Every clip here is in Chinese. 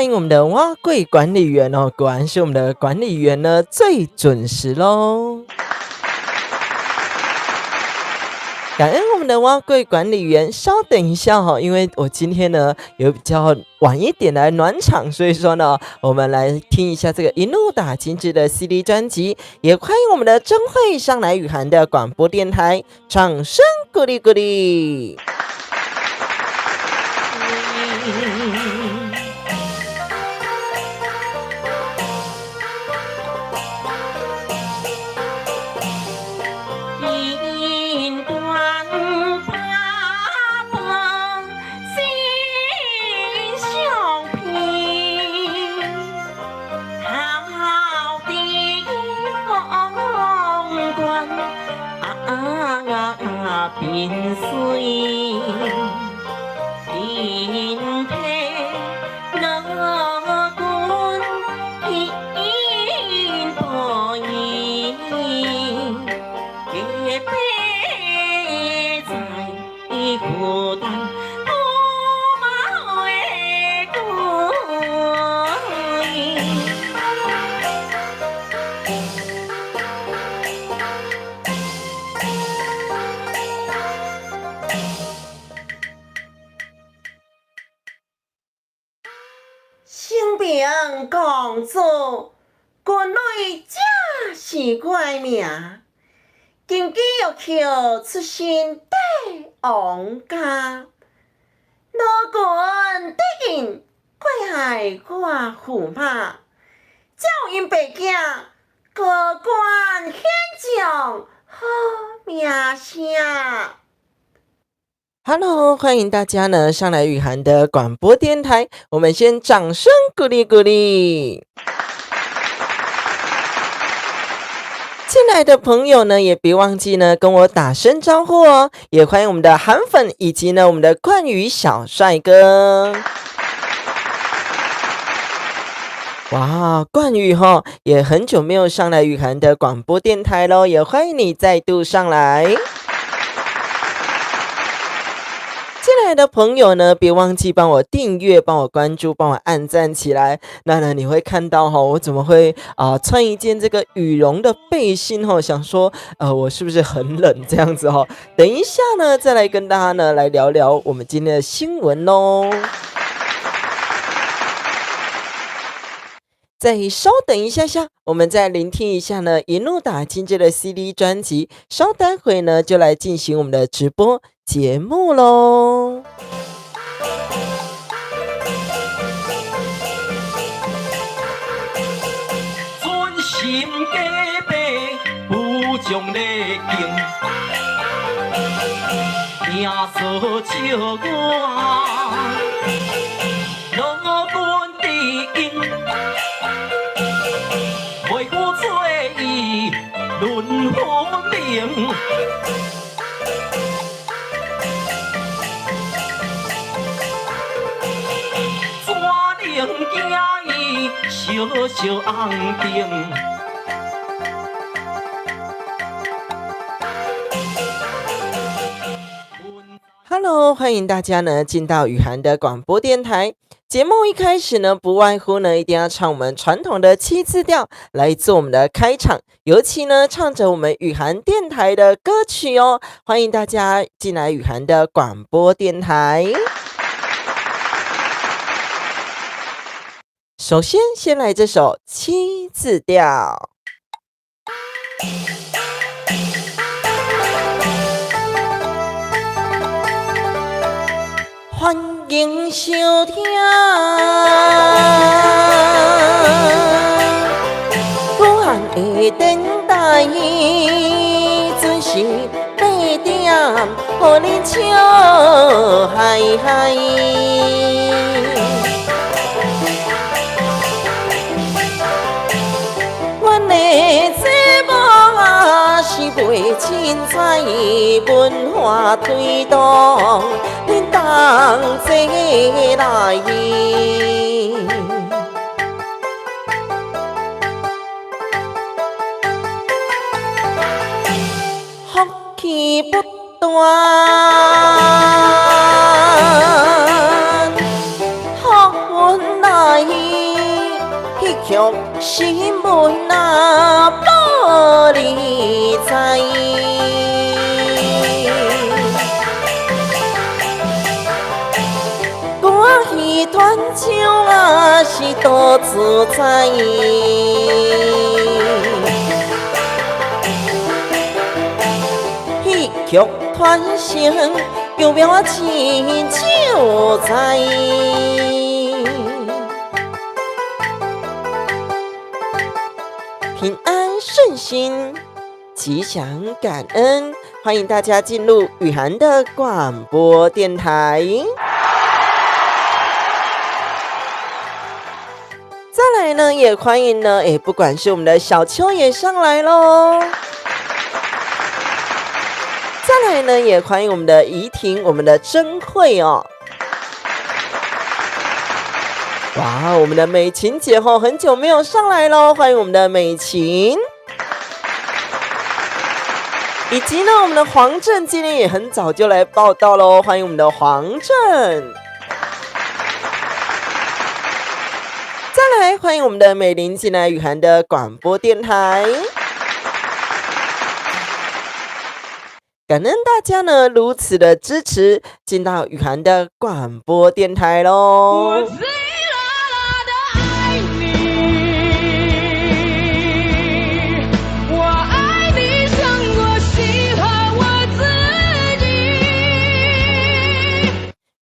欢迎我们的蛙柜管理员哦，果然是我们的管理员呢最准时喽。感恩我们的蛙柜管理员，稍等一下哈，因为我今天呢有比较晚一点来暖场，所以说呢，我们来听一下这个一路打精致的 CD 专辑，也欢迎我们的真慧上来雨涵的广播电台，掌声鼓励鼓励。萍水天梯乐观天波意，结悲在孤单。生病公主，国内正是怪命，今季又求出身帝王家，老君得应怪害我驸马，照因白囝高官显将好名声。Hello， 欢迎大家呢上来雨涵的广播电台，我们先掌声鼓励鼓励。进来的朋友呢，也别忘记呢跟我打声招呼哦，也欢迎我们的韩粉以及呢我们的冠宇小帅哥。哇，冠宇哈也很久没有上来雨涵的广播电台咯，也欢迎你再度上来。进来的朋友呢，别忘记帮我订阅、帮我关注、帮我按赞起来。那呢，你会看到我怎么会穿一件这个羽绒的背心想说我是不是很冷这样子等一下呢，再来跟大家呢来聊聊我们今天的新闻咯。再稍等一下下，我们再聆听一下呢一路打精致的 CD 专辑，稍待会呢就来进行我们的直播节目咯。尊心加倍不将礼敬，听说笑我老君的应，为我做伊论好名。小小红灯，Hello， 欢迎大家呢进到雨涵的广播电台。节目一开始呢，不外乎呢一定要唱我们传统的7字调来做我们的开场，尤其呢唱着我们雨涵电台的歌曲哦。欢迎大家进来雨涵的广播电台。首先来这首7字调。欢迎收听武汉的电台，准时8点，予恁笑嗨嗨。阮的节目是袂凊彩文化推动，恁同齐来。福气不断，福运来。新闻啊报你知，歌戏团唱啊是多自在，戏剧团成有表啊亲就在。平安顺心，吉祥感恩，欢迎大家进入雨涵的广播电台。再来呢，也欢迎呢，不管是我们的小秋也上来咯。再来呢，也欢迎我们的怡婷，我们的珍慧哦。哇，我们的美琴姐很久没有上来咯，欢迎我们的美琴。以及呢，我们的黄正今天也很早就来报道咯，欢迎我们的黄正。再来欢迎我们的美玲进来雨涵的广播电台。感恩大家呢如此的支持，进到雨涵的广播电台咯。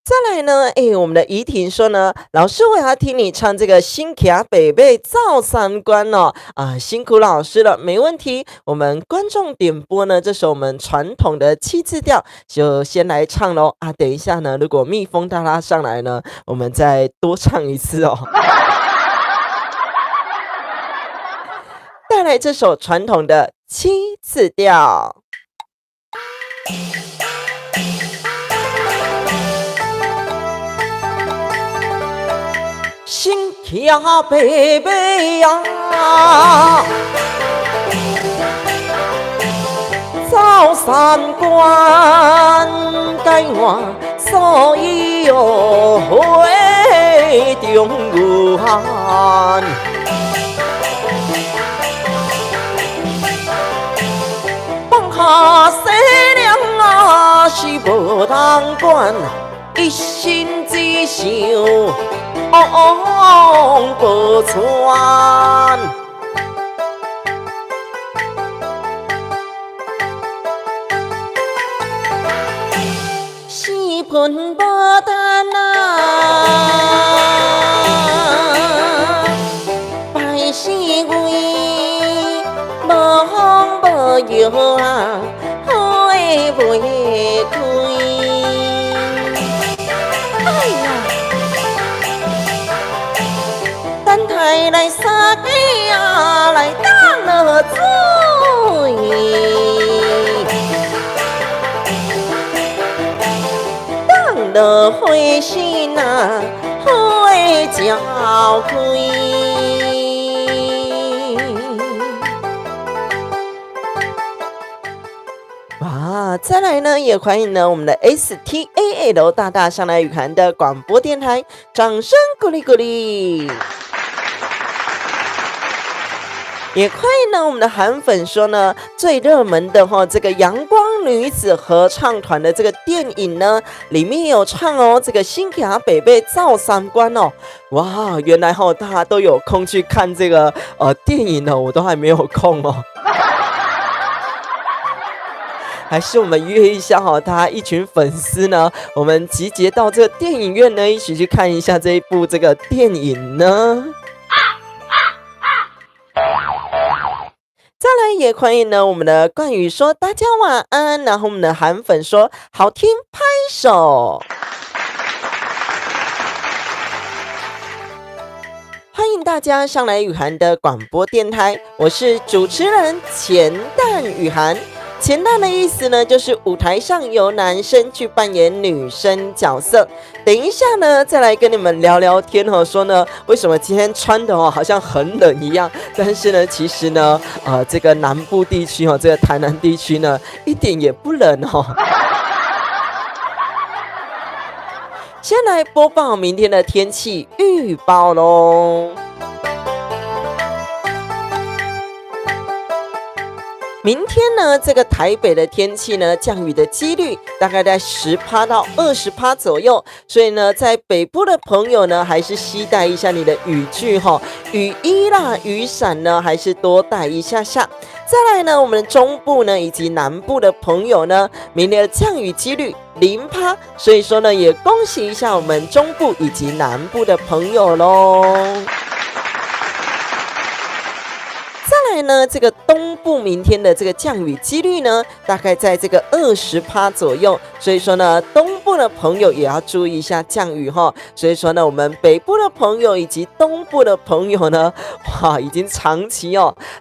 再来呢，我们的怡婷说呢，老师我要听你唱这个新卡北北造三观哦，辛苦老师了，没问题。我们观众点播呢，这首我们传统的7字调就先来唱咯等一下呢，如果蜜蜂大拉上来呢，我们再多唱一次哦。带来这首传统的7字调。新卡北北呀，造三观，改换所有会中原。放下西凉啊，是无通管，一心只想保全。四盆无单百姓为无风无雨好的袂开。台来三个来当了水，当了花心好的照开。哇，再来呢，也欢迎呢我们的 STAL 大大上来雨涵的广播电台，掌声鼓励鼓励。也欢迎呢我们的韩粉说呢，最热门的这个阳光女子合唱团的这个电影呢，里面有唱哦这个新卡北北造三观哦。哇，原来大家都有空去看这个电影哦，我都还没有空哦。还是我们约一下大家一群粉丝呢，我们集结到这个电影院呢，一起去看一下这一部这个电影呢。再来也欢迎呢我们的冠宇说大家晚安，然后我们的韩粉说好听拍手。欢迎大家上来雨涵的广播电台，我是主持人钱蛋雨涵。钱蛋的意思呢，就是舞台上由男生去扮演女生角色。等一下呢，再来跟你们聊聊天说呢，为什么今天穿的好像很冷一样？但是呢，其实呢，这个南部地区这个台南地区呢，一点也不冷先来播报明天的天气预报咯。明天呢，这个台北的天气呢，降雨的几率大概在10%到20%左右，所以呢，在北部的朋友呢，还是携带一下你的雨具哈，雨衣啦、雨伞呢，还是多带一下下。再来呢，我们的中部呢以及南部的朋友呢，明天的降雨几率0%，所以说呢，也恭喜一下我们中部以及南部的朋友喽。再来呢，这个东部明天的这个降雨几率呢，大概在这个20%左右，所以说呢，东部的朋友也要注意一下降雨哈。所以说呢，我们北部的朋友以及东部的朋友呢，哇，已经长期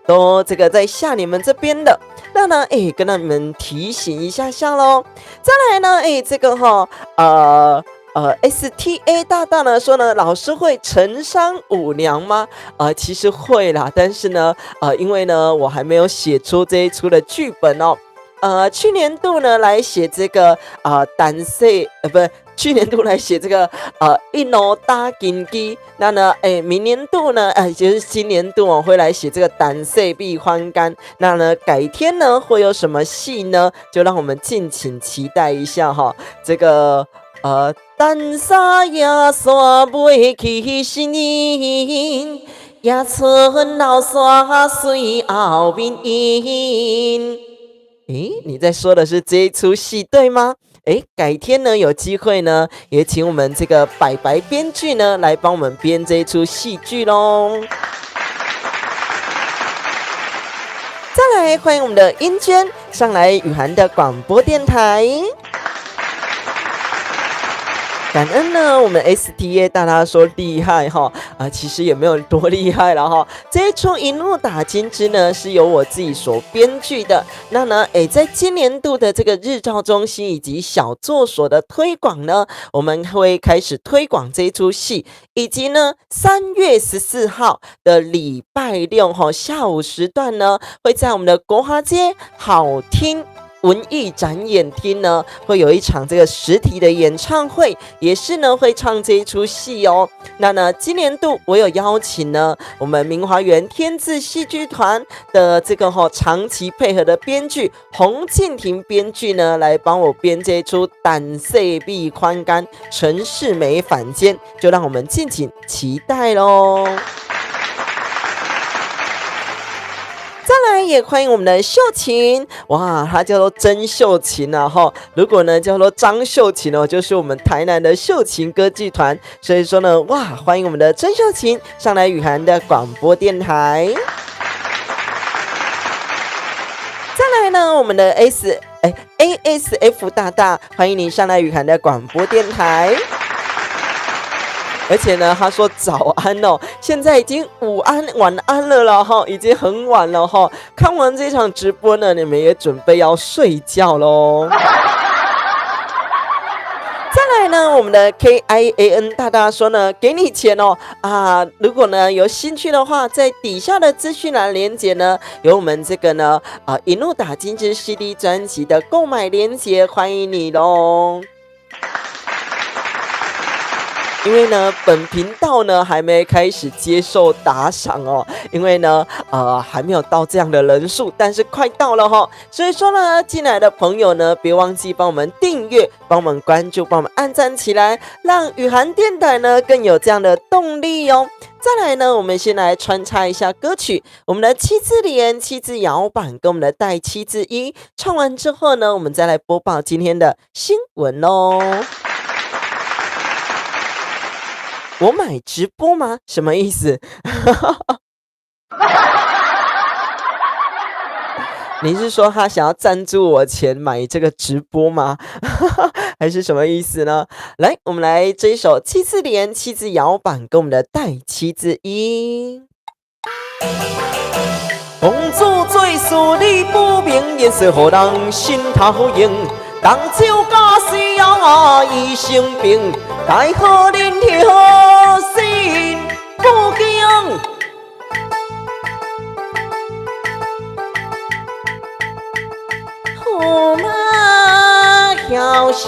都这个在下你们这边的。那呢，跟你们提醒一下下咯。再来呢，这个STA 大大呢说呢，老师会陈商舞娘吗？其实会啦，但是呢，因为呢，我还没有写出这一出的剧本哦。去年度呢来写这个单色不是。去年度来写这个一诺大金鸡，那呢，明年度呢，就是今年度会来写这个单色必欢干。那呢，改天呢会有什么戏呢？就让我们敬请期待一下哈。这个单沙也山袂起新人，野村老山随后面因。你在说的是这一出戏对吗？改天呢有机会呢，也请我们这个白白编剧呢来帮我们编这一出戏剧咯。再来欢迎我们的英娟上来雨涵的广播电台。感恩呢，我们 STA 大家说厉害哈其实也没有多厉害了哈。这一出一怒打金枝呢，是由我自己所编剧的。那呢，在今年度的这个日照中心以及小作所的推广呢，我们会开始推广这一出戏，以及呢3月14号的礼拜六下午时段呢，会在我们的国华街好听文艺展演厅呢，会有一场这个实体的演唱会，也是呢会唱这一出戏哦。那呢，今年度我有邀请呢我们明华园天字戏剧团的这个长期配合的编剧洪敬婷编剧呢，来帮我编这一出胆色必宽干陈世美反间，就让我们敬请期待咯。再来也欢迎我们的秀琴，哇，她叫做曾秀琴啊哈。如果呢叫做张秀琴哦，就是我们台南的秀琴歌剧团。所以说呢，哇，欢迎我们的曾秀琴上来雨涵的广播电台。再来呢，我们的 ASF 大大，欢迎你上来雨涵的广播电台。而且呢，他说早安哦，现在已经午安晚安了啦哈，已经很晚了哈。看完这场直播呢，你们也准备要睡觉咯。再来呢，我们的 KIAN 大大说呢，给你钱哦如果呢有兴趣的话，在底下的资讯栏连结呢，有我们这个呢一怒打金枝 CD 专辑的购买连结，欢迎你咯。因为呢，本频道呢还没开始接受打赏哦，因为呢，还没有到这样的人数，但是快到了哈。所以说呢，进来的朋友呢，别忘记帮我们订阅、帮我们关注、帮我们按赞起来，让雨涵电台呢更有这样的动力哦。再来呢，我们先来穿插一下歌曲，我们的7字连、7字摇板跟我们的带7字1唱完之后呢，我们再来播报今天的新闻哦。我买直播吗？什么意思？你是说他想要赞助我钱买这个直播吗？还是什么意思呢？来，我们来这一首7字连、7字摇板跟我们的带7字1。公主最事理不明，颜色予人心头痒。当酒假使要医生病，待何人调心不惊？驸马小心，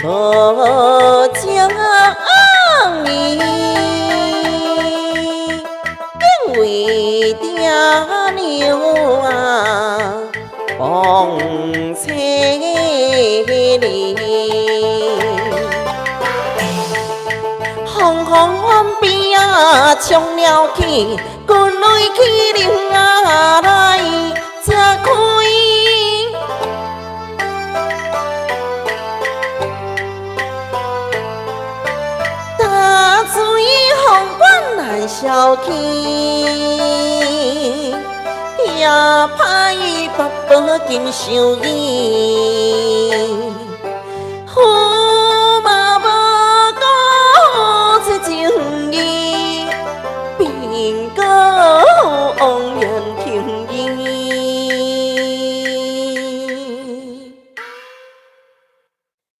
我将你因为。爹牛啊，风车里，风风边啊冲了去，军队去领啊来拆开。大水风管难消气，也歹北宝金相依。驸马无讲这情义，并个枉然听伊。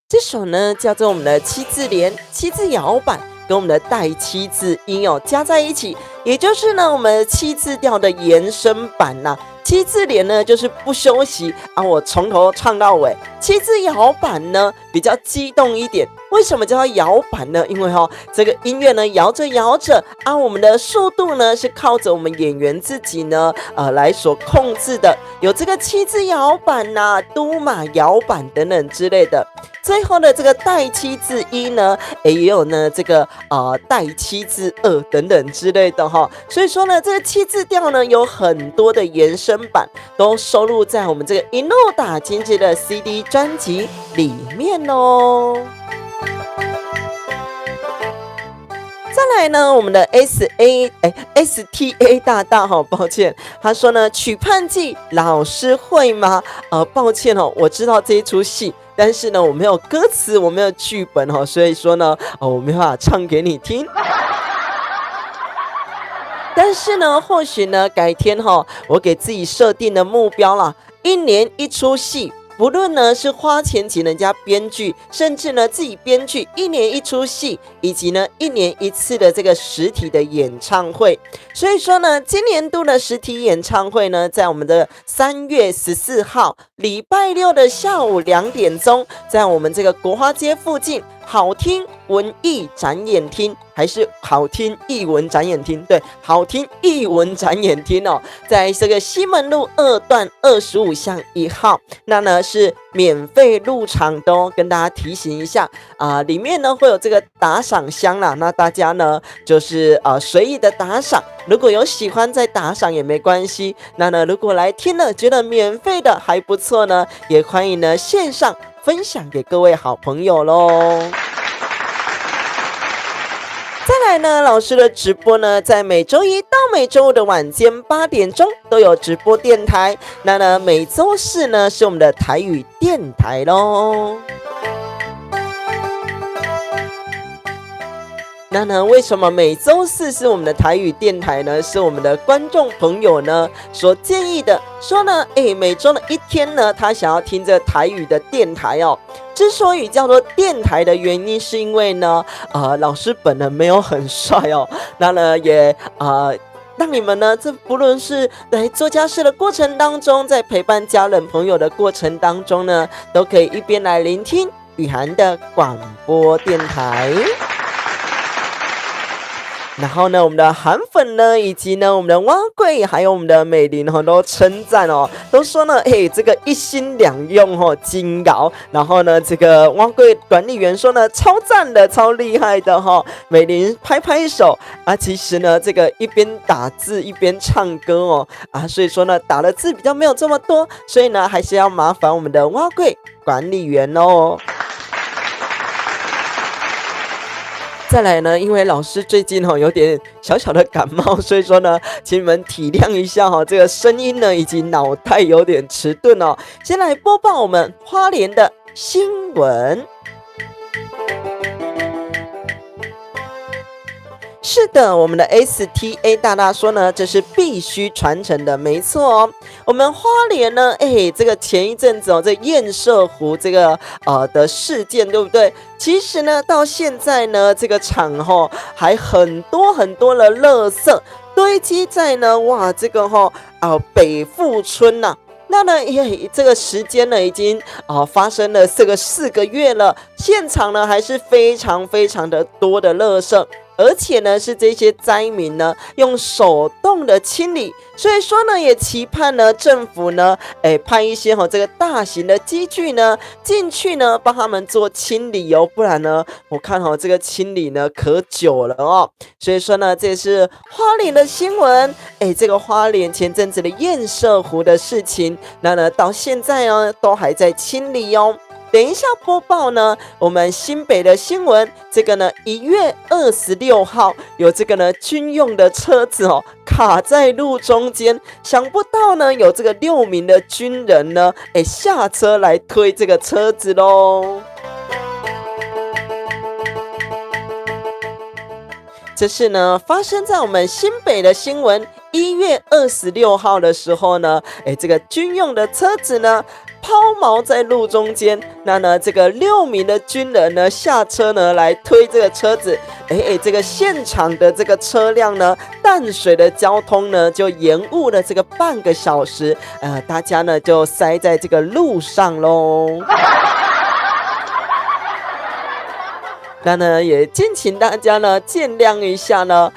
这首呢叫做我们的七字联、七字摇板，跟我们的带七字音哦加在一起，也就是呢我们七字调的延伸版呐。七字联呢就是不休息啊，我从头唱到尾。七字摇板呢比较激动一点。为什么叫摇板呢？因为这个音乐呢摇着摇着啊，我们的速度呢是靠着我们演员自己呢来所控制的，有这个七字摇板呐、都马摇板等等之类的。最后的这个带七字一呢，也有呢这个带七字二等等之类的哈。所以说呢，这个七字调呢有很多的延伸版，都收录在我们这个一路打金枝的 CD 专辑里面哦。再来呢，我们的 STA 大大抱歉，他说呢，曲盼记老师会吗？抱歉我知道这一出戏，但是呢，我没有歌词，我没有剧本所以说呢，我没办法唱给你听。但是呢，或许呢，改天我给自己设定的目标啦，1年1出戏。不论呢是花钱请人家编剧，甚至呢自己编剧，1年1出戏，以及呢1年1次的这个实体的演唱会。所以说呢，今年度的实体演唱会呢，在我们的3月14号礼拜六的下午2点钟，在我们这个国花街附近好听文艺展演厅，还是好听艺文展演厅？对，好听艺文展演厅在这个西门路2段25巷1号，那呢是免费入场的跟大家提醒一下里面呢会有这个打赏箱啦，那大家呢就是随意的打赏，如果有喜欢再打赏也没关系。那呢如果来听了觉得免费的还不错呢，也欢迎呢线上分享给各位好朋友咯。再来呢，老师的直播呢，在每周一到每周五的晚间8点钟都有直播电台。那呢，每周四呢是我们的台语电台咯。那呢，为什么每周四是我们的台语电台呢？是我们的观众朋友呢所建议的，说呢，每周的一天呢，他想要听这台语的电台之所以叫做电台的原因，是因为呢，老师本人没有很帅那呢也让你们呢，这不论是在做家事的过程当中，在陪伴家人朋友的过程当中呢，都可以一边来聆听雨涵的广播电台。然后呢，我们的韩粉呢，以及呢我们的蛙贵，还有我们的美玲都称赞都说呢，这个一心两用精搞。然后呢，这个蛙贵管理员说呢，超赞的，超厉害的美玲拍拍手其实呢，这个一边打字一边唱歌所以说呢，打的字比较没有这么多，所以呢，还是要麻烦我们的蛙贵管理员再来呢，因为老师最近有点小小的感冒，所以说呢，请你们体谅一下这个声音呢以及脑袋有点迟钝先来播报我们花莲的新闻。是的，我们的 STA 大大说呢，这是必须传承的，没错我们花莲呢，这个前一阵子这堰社湖这个的事件，对不对？其实呢，到现在呢，这个场还很多很多的垃圾堆积在呢，哇，这个北富村呐。那呢，这个时间呢，已经发生了这个4个月了，现场呢还是非常非常的多的垃圾。而且呢是这些灾民呢用手动的清理，所以说呢也期盼呢政府呢派一些这个大型的机具呢进去呢帮他们做清理哦，不然呢我看这个清理呢可久了哦。所以说呢这是花莲的新闻，这个花莲前阵子的堰塞湖的事情，那呢到现在呢都还在清理哦。等一下播报呢，我们新北的新闻，这个呢1月26号有这个呢军用的车子哦卡在路中间，想不到呢有这个6名的军人呢下车来推这个车子咯。这是呢发生在我们新北的新闻，1月26号的时候呢，这个军用的车子呢抛锚在路中间，那呢这个6名的军人呢下车呢来推这个车子，这个现场的这个车辆呢淡水的交通呢就延误了这个半个小时，大家呢就塞在这个路上咯。那呢也敬请大家呢见谅一下呢，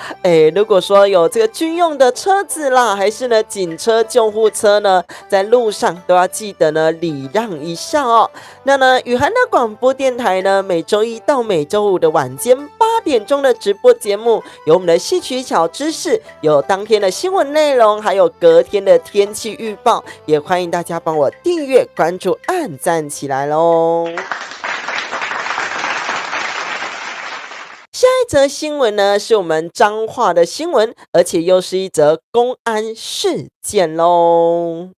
如果说有这个军用的车子啦，还是呢警车、救护车呢，在路上都要记得呢礼让一下哦。那呢雨涵的广播电台呢，每周一到每周五的晚间8点钟的直播节目，有我们的戏曲小知识，有当天的新闻内容，还有隔天的天气预报，也欢迎大家帮我订阅、关注、按赞起来咯。下一则新闻呢，是我们彰化的新闻，而且又是一则公安事件咯。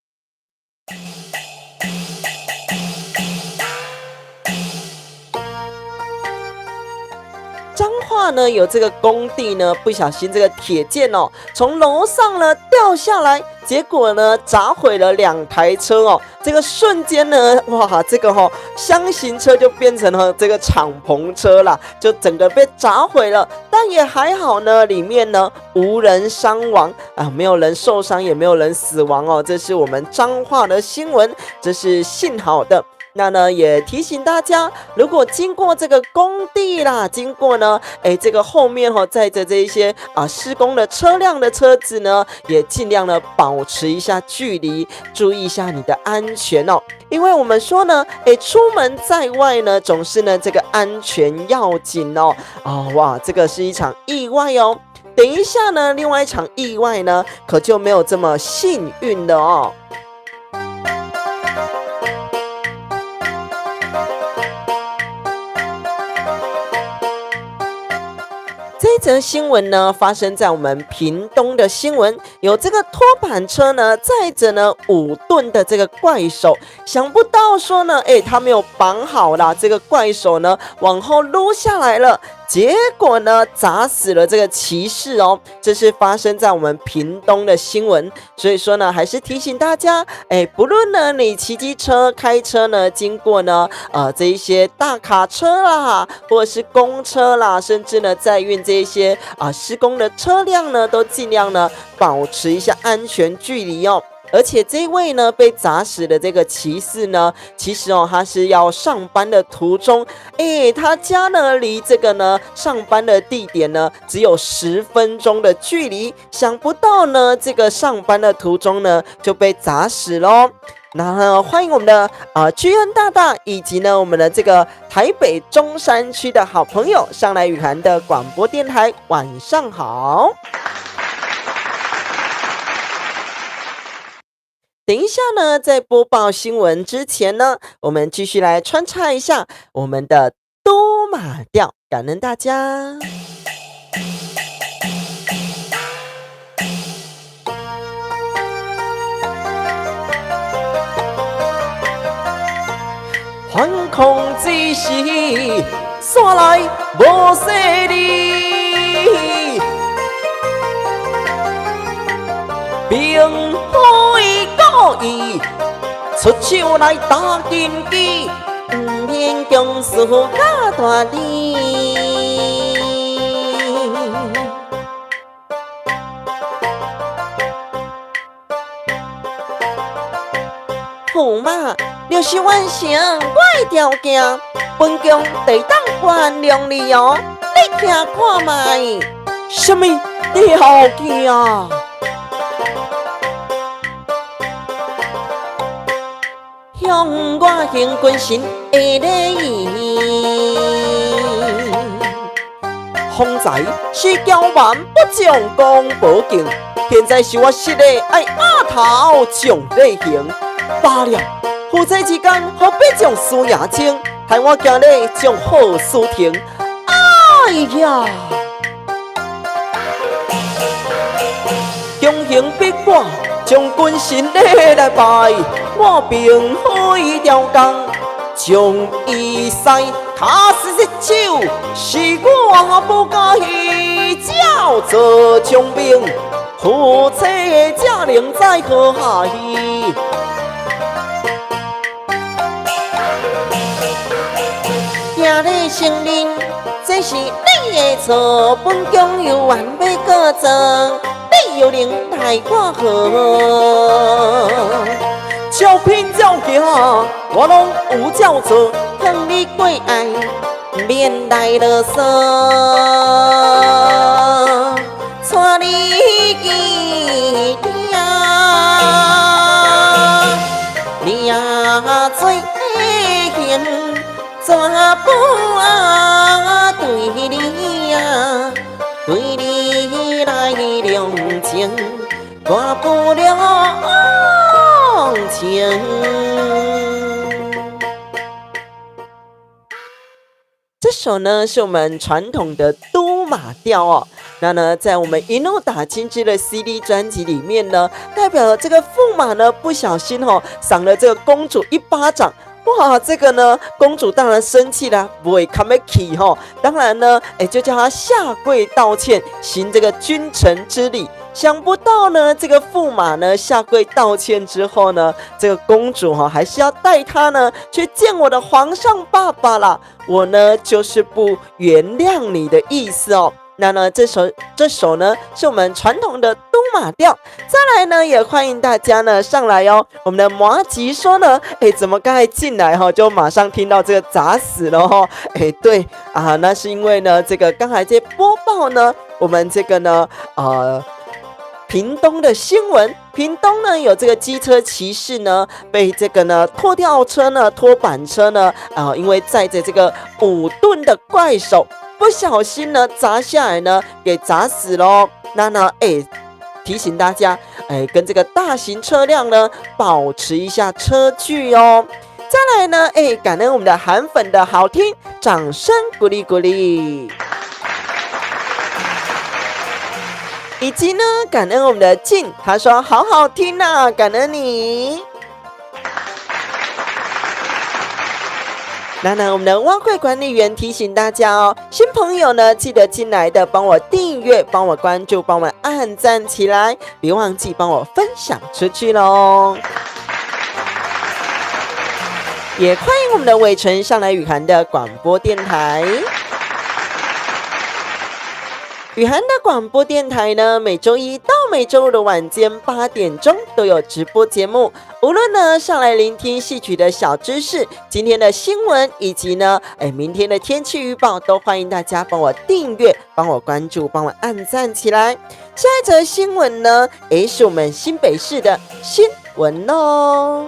彰化呢有这个工地呢，不小心这个铁件哦从楼上呢掉下来，结果呢砸毁了2台车哦。这个瞬间呢，哇，这个箱型车就变成了这个敞篷车啦，就整个被砸毁了。但也还好呢，里面呢无人伤亡啊，没有人受伤，也没有人死亡哦。这是我们彰化的新闻，这是幸好的。那呢也提醒大家，如果经过这个工地啦，经过呢这个后面载着这一些施工的车辆的车子呢，也尽量呢保持一下距离，注意一下你的安全哦。因为我们说呢出门在外呢，总是呢这个安全要紧哦。哇，这个是一场意外哦。等一下呢另外一场意外呢可就没有这么幸运了哦。这则新闻呢发生在我们屏东的新闻，有这个拖板车呢载着呢5吨的这个怪手，想不到说呢他没有绑好啦，这个怪手呢往后撸下来了，结果呢砸死了这个骑士哦。这是发生在我们屏东的新闻，所以说呢还是提醒大家，不论呢你骑机车、开车呢经过呢这一些大卡车啦，或者是公车啦，甚至呢载运这一些施工的车辆呢，都尽量呢保持一下安全距离哦。而且这位呢被砸死的这个骑士呢，其实他是要上班的途中，他家呢离这个呢上班的地点呢只有10分钟的距离，想不到呢这个上班的途中呢就被砸死咯。那欢迎我们的居恩大大以及呢我们的这个台北中山区的好朋友上来雨涵的广播电台，晚上好。等一下呢，在播报新闻之前呢，我们继续来穿插一下我们的多马调，感恩大家。反抗之时，山来无势力，并非故意出手来打根基，不免强事假大义。驸马，若是完成我的条件，本宫得当原谅你哦。你听看卖。什么条件啊？向我行军神的礼仪，方才是骄蛮不将功补敬，现在是我失礼爱压头将礼行。罢了，夫妻之间何必将事业轻，害我今日将好事停。哎呀！强行逼我将军神礼来拜，我并非条工，将伊塞卡死一手，是我不介意叫做将兵，夫妻才能在和下去。今日承认，这是你的错，本将有完美过程。你又能待我好，照拼照行，我拢有照做，疼你过爱，免来啰嗦，带你见你呀做行，怎不啊对你呀？对你来量情，我不了情。这首呢是我们传统的都马调哦。那呢，在我们一怒打金枝的 CD 专辑里面呢，代表了这个驸马呢不小心赏了这个公主一巴掌。哇，这个呢，公主当然生气啦，不会看不起当然呢，就叫她下跪道歉，行这个君臣之礼。想不到呢，这个驸马呢下跪道歉之后呢，这个公主还是要带他呢去见我的皇上爸爸啦。我呢就是不原谅你的意思哦。那呢，这首呢是我们传统的都马调。再来呢，也欢迎大家呢上来哦。我们的麻吉说呢，怎么刚才进来就马上听到这个砸死了对啊，那是因为呢，这个刚才在播报呢，我们这个呢屏东的新闻，屏东呢有这个机车骑士呢被这个呢拖吊车呢拖板车呢因为载着这个5吨的怪手。不小心呢砸下来呢给砸死咯。那呢提醒大家跟这个大型车辆呢保持一下车距哦。再来呢感恩我们的韩粉的好听，掌声鼓励鼓励。以及呢感恩我们的静，他说好好听啊，感恩你。那呢，我们的蛙会管理员提醒大家哦，新朋友呢记得进来的帮我订阅、帮我关注、帮我按赞起来，别忘记帮我分享出去咯。也欢迎我们的伟成上来雨涵的广播电台。雨涵的广播电台呢，每周一到每周五的晚间8点钟都有直播节目。无论呢上来聆听戏曲的小知识、今天的新闻，以及呢明天的天气预报，都欢迎大家帮我订阅、帮我关注、帮我按赞起来。下一则新闻呢，是我们新北市的新闻咯。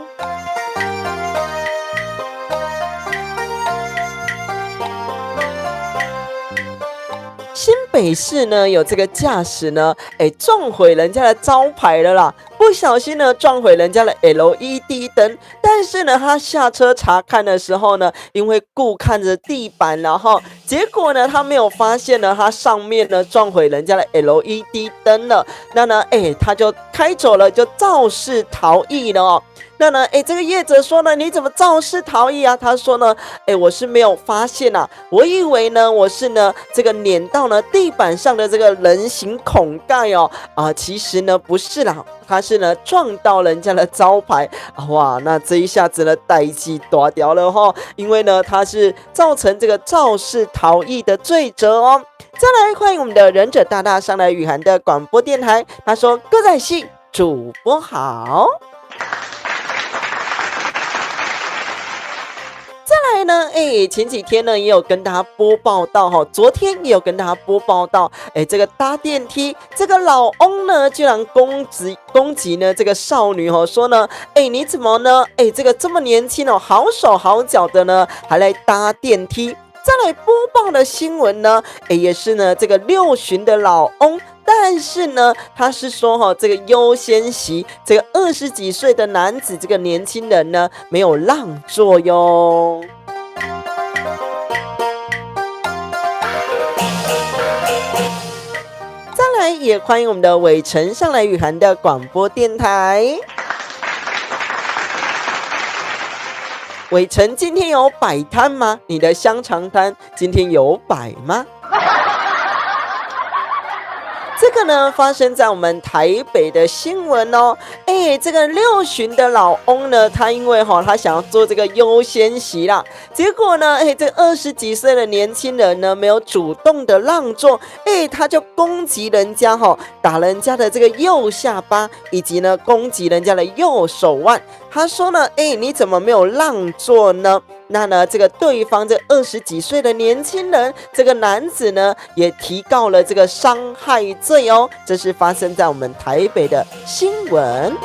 新北市呢有这个驾驶呢撞毁人家的招牌了啦，不小心呢撞毁人家的 LED 灯，但是呢他下车查看的时候呢，因为顾看着地板，然后结果呢他没有发现呢他上面呢撞毁人家的 LED 灯了。那呢他就开走了，就肇事逃逸了哦。那呢这个业者说呢，你怎么肇事逃逸啊？他说呢我是没有发现啊，我以为呢我是呢这个碾到呢地板上的这个人形孔盖哦其实呢不是啦，他是呢撞到人家的招牌哇，那这一下子呢代志大条了因为呢他是造成这个肇事逃逸的罪责哦。再来欢迎我们的忍者大大上来雨涵的广播电台，他说歌仔戏主播好。再来呢，前几天呢也有跟大家播报到哈，昨天也有跟大家播报到，这个搭电梯，这个老翁呢居然攻击呢这个少女哦，说呢，你怎么呢，这个这么年轻哦，好手好脚的呢，还来搭电梯。再来播报的新闻呢，也是呢这个六旬的老翁。但是呢，他是说这个优先席，这个20几岁的男子，这个年轻人呢，没有让座哟。再来，也欢迎我们的伟成上来雨涵的广播电台。伟成今天有摆摊吗？你的香肠摊今天有摆吗？这个呢，发生在我们台北的新闻哦。这个六旬的老翁呢，他因为他想要做这个优先席啦，结果呢，这20几岁的年轻人呢，没有主动的让座，他就攻击人家打人家的这个右下巴，以及呢，攻击人家的右手腕。他说呢，你怎么没有让座呢？那呢，这个对方这20几岁的年轻人，这个男子呢，也提告了这个伤害罪哦。这是发生在我们台北的新闻。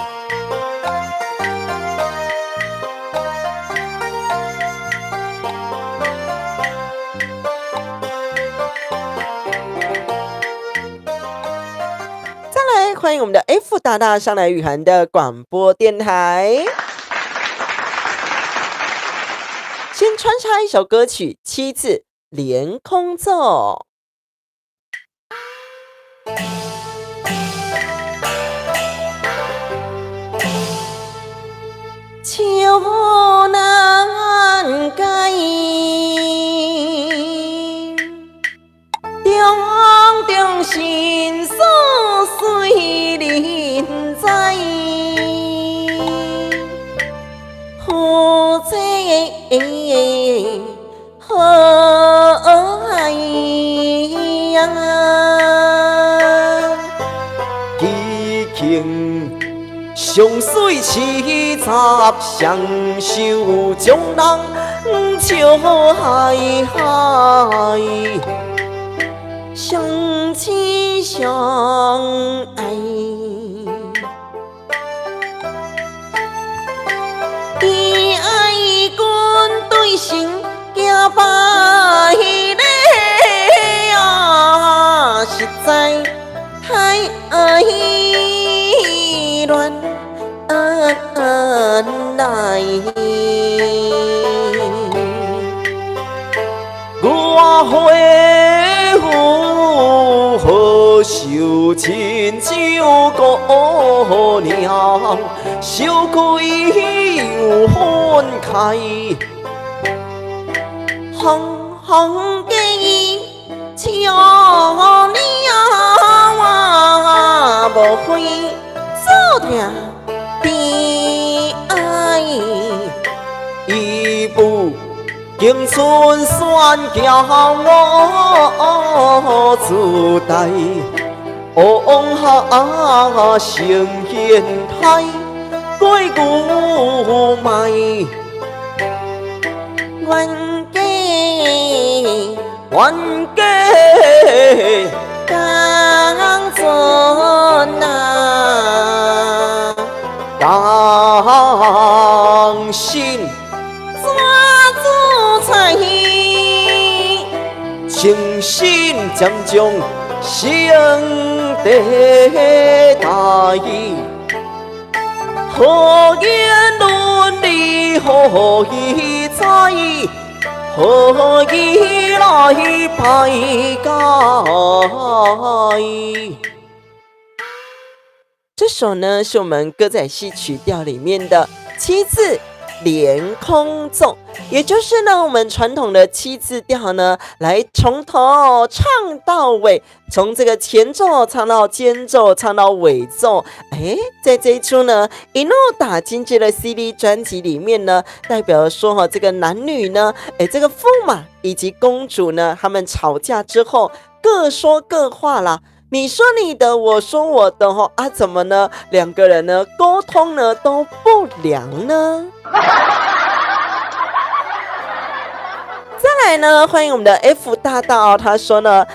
再来，欢迎我们的 F 大大上来雨涵的广播电台。先穿插一首歌曲，七字连空奏。秋难改，中中心所随人在，夫妻好爱呀，奇情相随七十，相守将人笑海海，相亲相爱。以爱君对心，行百里啊，实在太乱来。我回府何愁亲像姑娘，羞愧又愤慨，红红的笑脸我无悔做疼悲哀，一步经春选叫我自带，往下成现态，鬼古迈，冤家刚准啊，当心情深将将生地大义，何言伦理何以在，何以来排解。这首呢是我们歌仔戏曲调里面的七字连空奏，也就是呢我们传统的七字调呢，来从头唱到尾，从这个前奏唱到间奏，唱到尾奏。在这一出呢一路打进这个 CD 专辑里面呢，代表说这个男女呢，这个驸马以及公主呢，他们吵架之后各说各话啦。你说你的，我说我的怎么呢？两个人呢沟通呢都不良呢？来呢，欢迎我们的 F 大大哦，他说呢，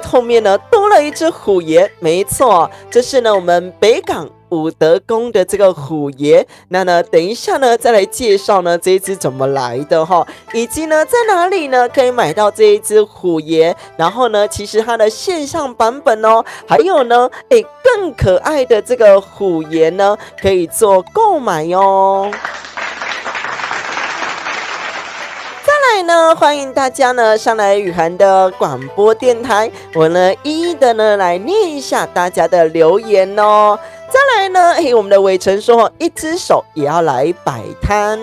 后面呢多了一只虎爷，没错，这是呢我们北港武德宫的这个虎爷。那呢，等一下呢再来介绍呢这一只怎么来的哈，以及呢在哪里呢可以买到这一只虎爷。然后呢，其实它的线上版本哦，还有呢，更可爱的这个虎爷呢，可以做购买哦。再来呢，欢迎大家呢上来雨涵的广播电台，我呢一一的呢来念一下大家的留言哦。再来呢，我们的伟成说，一只手也要来摆摊。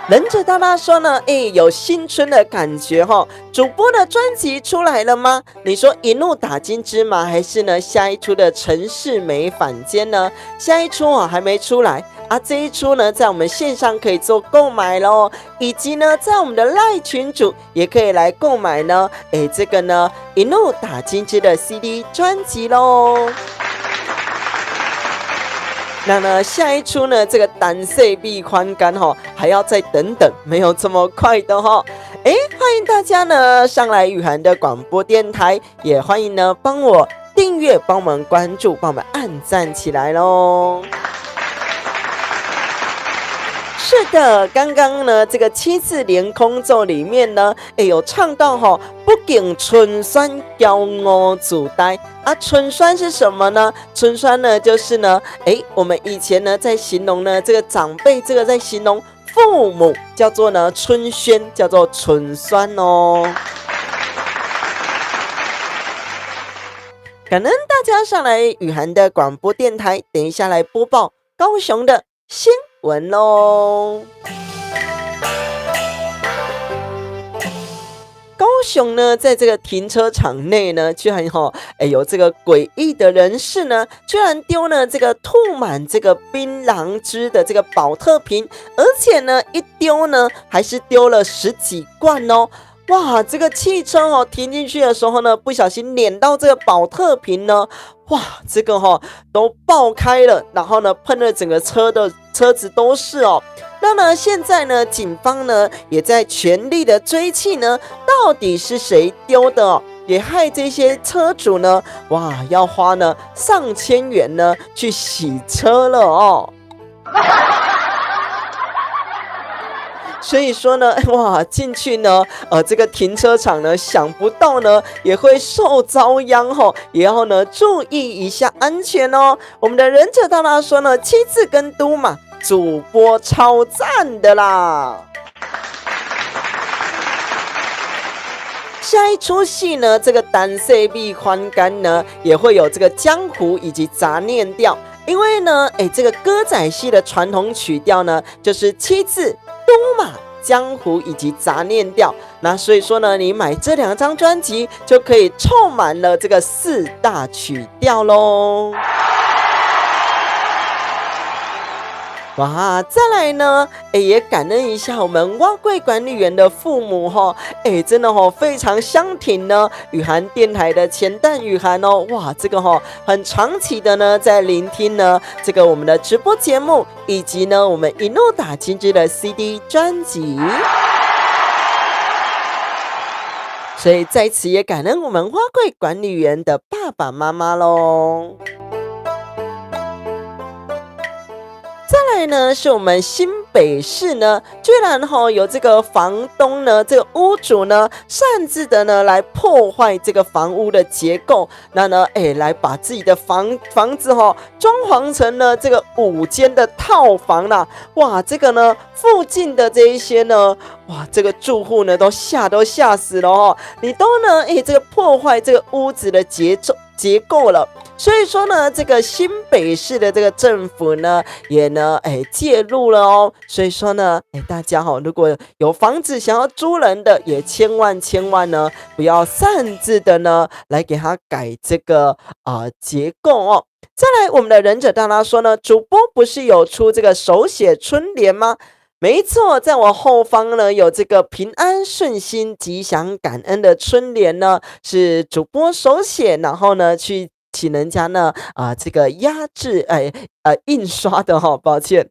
忍者大大说呢，有新春的感觉哈。主播的专辑出来了吗？你说一怒打金枝吗？还是呢下一出的陈世美反间呢？下一出还没出来啊，这一出呢在我们线上可以做购买咯，以及呢在我们的赖群组也可以来购买呢。这个呢一怒打金枝的 CD 专辑咯。那呢，下一出呢，这个单色闭宽干还要再等等，没有这么快的欢迎大家呢上来雨涵的广播电台，也欢迎呢帮我订阅、帮我们关注、帮我们按赞起来咯。是的，刚刚呢这个七字连空咒里面呢，有唱到不敬春酸骄傲主呆啊，春酸是什么呢？春酸呢就是呢，我们以前呢在形容呢这个长辈，这个在形容父母叫做呢春轩，叫做春酸哦。感恩大家上来雨涵的广播电台，等一下来播报高雄的新闻咯。高雄呢，在这个停车场内呢，居然有这个诡异的人士呢，居然丢了这个吐满这个槟榔汁的这个保特瓶，而且呢，一丢呢，还是丢了10几罐哦。哇，这个汽车停进去的时候呢，不小心碾到这个保特瓶呢，哇，这个都爆开了，然后呢，喷了整个车子都是哦。那么现在呢，警方呢也在全力的追缉呢，到底是谁丢的哦，也害这些车主呢，哇，要花呢上千元呢去洗车了哦。所以说呢，哇，进去呢，这个停车场呢，想不到呢，也会受遭殃也要呢注意一下安全哦。我们的忍者大大说呢，7字跟都嘛，主播超赞的啦。下一出戏呢，这个单色闭宽干呢，也会有这个江湖以及杂念调。因为呢，这个歌仔戏的传统曲调呢，就是7字都马、江湖以及杂念调。那所以说呢，你买这2张专辑就可以凑满了这个4大曲调咯。哇，再来呢，也感恩一下我们挖柜管理员的父母真的非常相挺呢雨涵电台的前旦雨涵哇，这个很长期的呢在聆听呢这个我们的直播节目，以及呢我们一怒打金枝的 CD 专辑，所以在此也感恩我们挖柜管理员的爸爸妈妈咯。再来呢，是我们新北市呢，居然有这个房东呢，这个屋主呢，擅自的呢来破坏这个房屋的结构，那呢，来把自己的房子装潢成了这个5间的套房啦。哇，这个呢，附近的这一些呢，哇，这个住户呢都吓死了你都呢，这个破坏这个屋子的结构了。所以说呢，这个新北市的这个政府呢，也呢，介入了哦。所以说呢，大家如果有房子想要租人的，也千万呢，不要擅自的呢，来给他改这个结构哦。再来，我们的忍者大大说呢，主播不是有出这个手写春联吗？没错，在我后方呢有这个平安顺心吉祥感恩的春联呢，是主播手写，然后呢去请人家呢这个压制印刷的抱歉。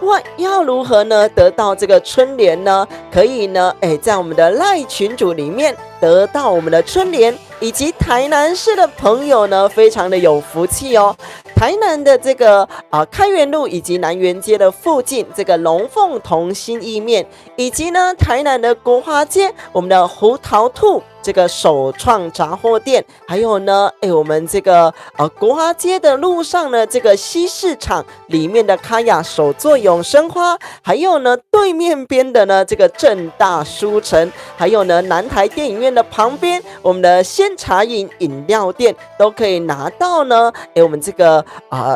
哇，要如何呢得到这个春联呢？可以呢，在我们的赖群组里面得到我们的春联，以及台南市的朋友呢，非常的有福气哦。台南的这个开元路以及南园街的附近，这个龙凤同心意面，以及呢台南的国华街，我们的胡桃兔这个首创杂货店，还有呢，我们这个国华街的路上呢，这个西市场里面的卡雅手作永生花，还有呢对面边的呢这个正大书城，还有呢南台电影院的旁边，我们的鲜茶饮饮料店都可以拿到呢，我们这个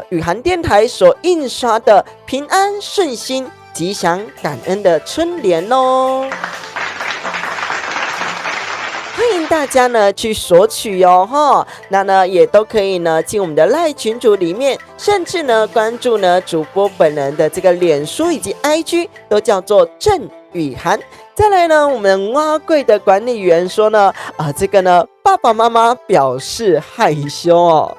雨涵电台所印刷的平安顺心吉祥感恩的春联哦。欢迎大家呢去索取哦哈，那呢也都可以呢进我们的赖群组里面，甚至呢关注呢主播本人的这个脸书以及 IG 都叫做郑雨涵。再来呢，我们蛙柜的管理员说呢，这个呢爸爸妈妈表示害羞哦。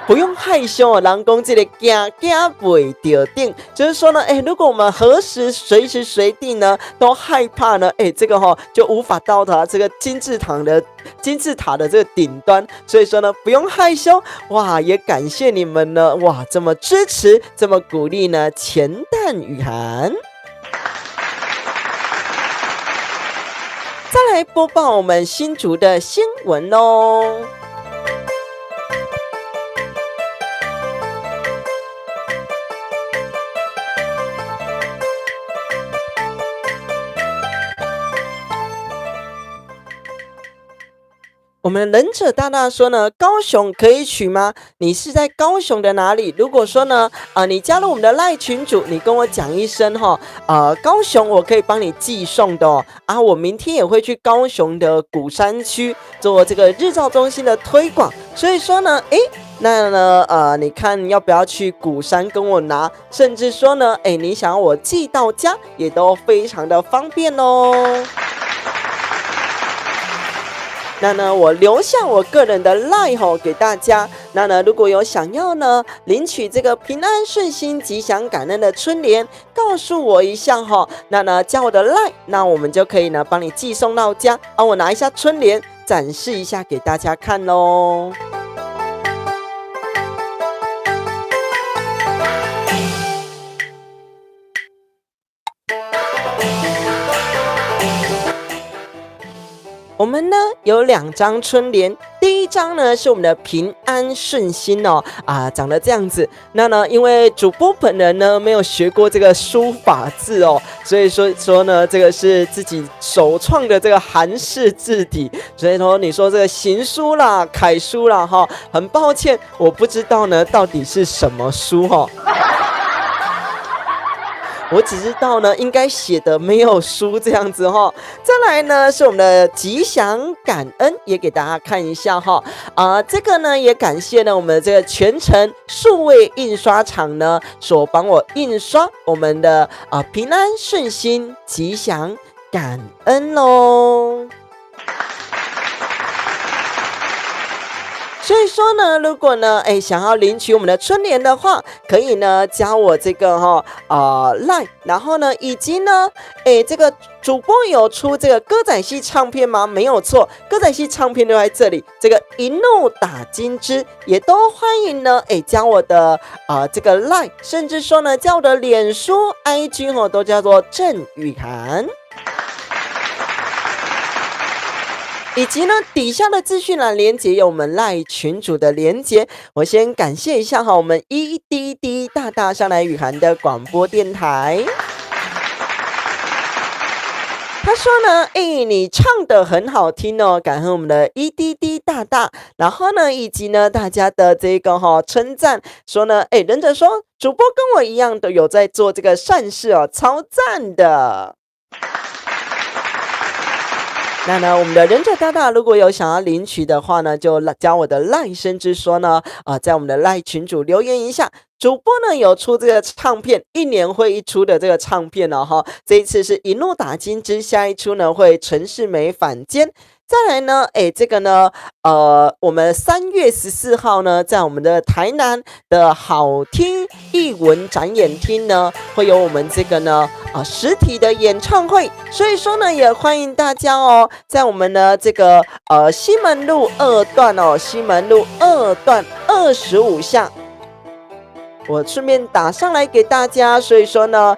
不用害羞哦，人讲这个惊袂着顶，就是说呢，如果我们随时随地呢都害怕呢，这个就无法到达这个金字塔的这个顶端，所以说呢，不用害羞哇，也感谢你们呢，哇，这么支持，这么鼓励呢，钱蛋雨涵。再来播报我们新竹的新闻哦。我们忍者大大说呢，高雄可以取吗？你是在高雄的哪里？如果说呢，你加入我们的赖群组，你跟我讲一声高雄我可以帮你寄送的哦。我明天也会去高雄的鼓山区做这个日照中心的推广，所以说呢，那呢，你看要不要去鼓山跟我拿？甚至说呢，你想要我寄到家，也都非常的方便哦。那呢，我留下我个人的 LINE 给大家。那呢，如果有想要呢领取这个平安顺心吉祥感恩的春联，告诉我一下那呢加我的 LINE， 那我们就可以呢帮你寄送到家。我拿一下春联展示一下给大家看咯。我们呢有2张春联，第一张呢是我们的平安顺心哦，长得这样子。那呢，因为主播本人呢没有学过这个书法字哦，所以说呢，这个是自己首创的这个韩式字体，所以说你说这个行书啦、楷书啦很抱歉，我不知道呢到底是什么书我只知道呢，应该写的没有书这样子再来呢是我们的吉祥感恩，也给大家看一下这个呢也感谢呢我们这个全程数位印刷厂呢所帮我印刷我们的平安顺心吉祥感恩咯。所以说呢，如果呢，想要领取我们的春联的话，可以呢加我这个LINE， 然后呢，以及呢，这个主播有出这个歌仔戏唱片吗？没有错，歌仔戏唱片都在这里。这个一怒打金枝也都欢迎呢，加我的这个 LINE， 甚至说呢，加我的脸书 IG 都叫做郑雨涵。以及呢，底下的资讯栏连结有我们赖群组的连结。我先感谢一下我们EDD 大大上来雨涵的广播电台。他说呢，你唱得很好听哦，感恩我们的 EDD 大大。然后呢，以及呢大家的这个称赞，说呢，忍者说主播跟我一样都有在做这个善事哦，超赞的。那呢，我们的忍者大大如果有想要领取的话呢，就加我的 LINE， 甚至说呢，在我们的 LINE 群组留言一下。主播呢有出这个唱片，1年会一出的这个唱片哦这一次是一怒打金枝，下一出呢会陈世美反间。再来呢，这个呢，我们3月14号呢，在我们的台南的好听艺文展演厅呢，会有我们这个呢，实体的演唱会，所以说呢，也欢迎大家哦，在我们的这个西门路2段哦，西门路2段25巷。我顺便打上来给大家，所以说呢，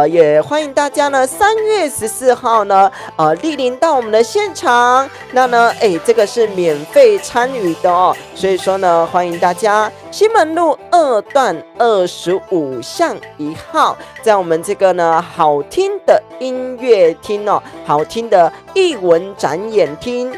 也欢迎大家呢3月14号呢，莅临到我们的现场。那呢，这个是免费参与的哦，所以说呢，欢迎大家西门路2段25巷1号，在我们这个呢好听的音乐厅哦，好听的艺文展演厅。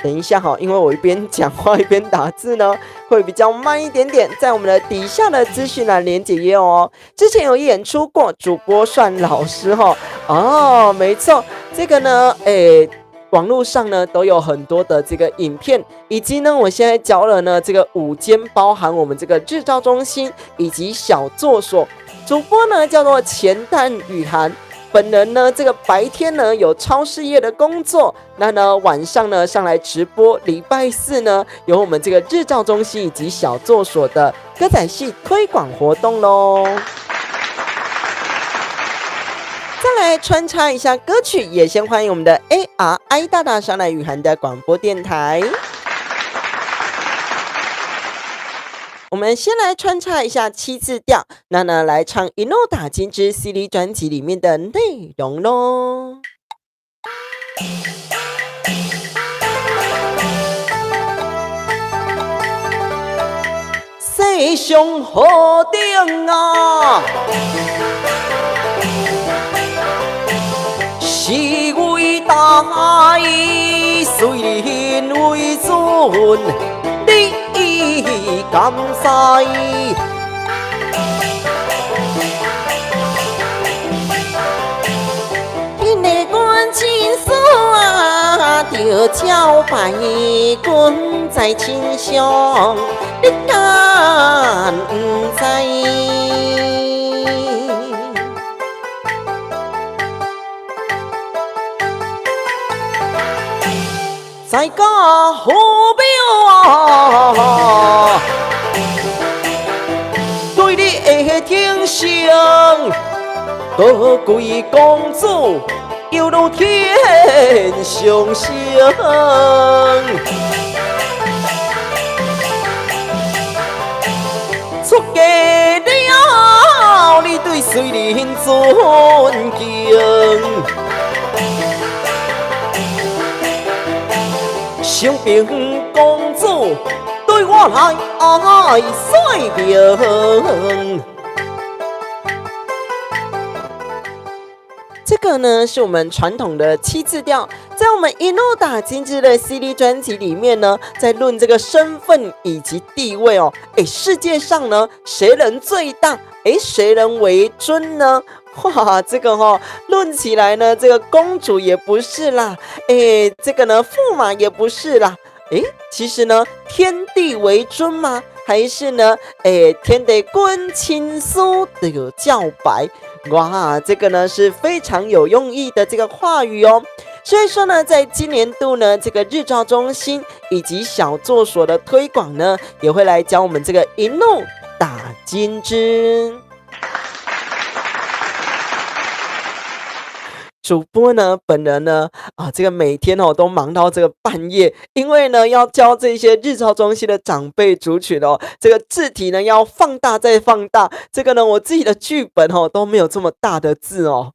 等一下哈，因为我一边讲话一边打字呢，会比较慢一点点。在我们的底下的资讯栏连结也有哦。之前有演出过，主播算老师哈。哦，没错，这个呢，网络上呢都有很多的这个影片，以及呢，我现在教了呢这个5间，包含我们这个日照中心以及小作所。主播呢叫做钱淡雨涵。本人呢，这个白天呢有超事业的工作，那呢晚上呢上来直播，礼拜4呢有我们这个日照中心以及小作所的歌仔戏推广活动咯。再来穿插一下歌曲，也先欢迎我们的 ARI 大大上来雨涵的广播电台。我们先来穿插一下7字调，那呢来唱一诺打金之 CD 专辑里面的内容咯。世上河顶啊，是为大海，虽然为尊。感西，天的关亲属啊，着招牌君在亲上，你敢不知？在家好表啊，对你的挺胸，高贵公主犹如天上星。出家了，你对谁人尊敬？小平公主对我来爱水平。这个呢是我们传统的7字调，在我们一诺打金枝的 CD 专辑里面呢，在论这个身份以及地位哦，世界上呢谁人最大？谁人为尊呢？哇，这个论起来呢，这个公主也不是啦，这个呢驸马也不是啦，其实呢天地为尊吗？还是呢，天地君亲属的有叫白？哇，这个呢是非常有用意的这个话语哦。所以说呢，在今年度呢，这个日照中心以及小作所的推广呢，也会来教我们这个一怒打金枝。主播呢，本人呢，这个每天都忙到这个半夜，因为呢要教这些日照中心的长辈族群这个字体呢要放大再放大，这个呢我自己的剧本都没有这么大的字哦。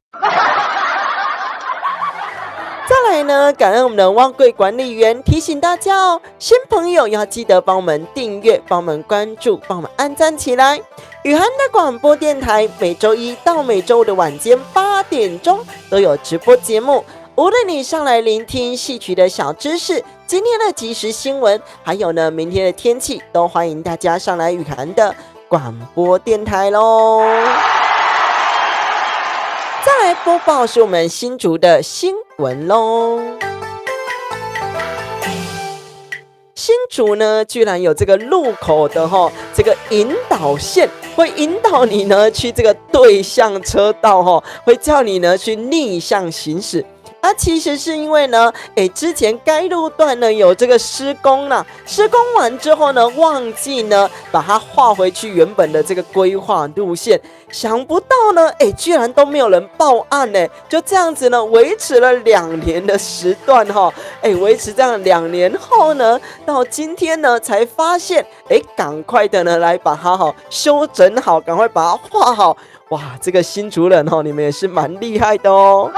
再来呢，感恩我们的汪贵管理员提醒大家哦，新朋友要记得帮我们订阅、帮我们关注、帮我们按赞起来。雨涵的广播电台每周一到每周五的晚间8点钟都有直播节目，无论你上来聆听戏曲的小知识、今天的即时新闻，还有呢明天的天气，都欢迎大家上来雨涵的广播电台咯。再来播报是我们新竹的新闻咯。新竹呢，居然有这个路口的这个引导线，会引导你呢去这个对向车道会叫你呢去逆向行驶。其实是因为呢，之前该路段呢有这个施工啦，施工完之后呢，忘记呢把它画回去原本的这个规划路线，想不到呢，居然都没有人报案呢，就这样子呢，维持了2年的时段哈，维持这样2年后呢，到今天呢才发现，赶快的呢来把它修整好，赶快把它画好，哇，这个新竹人你们也是蛮厉害的哦。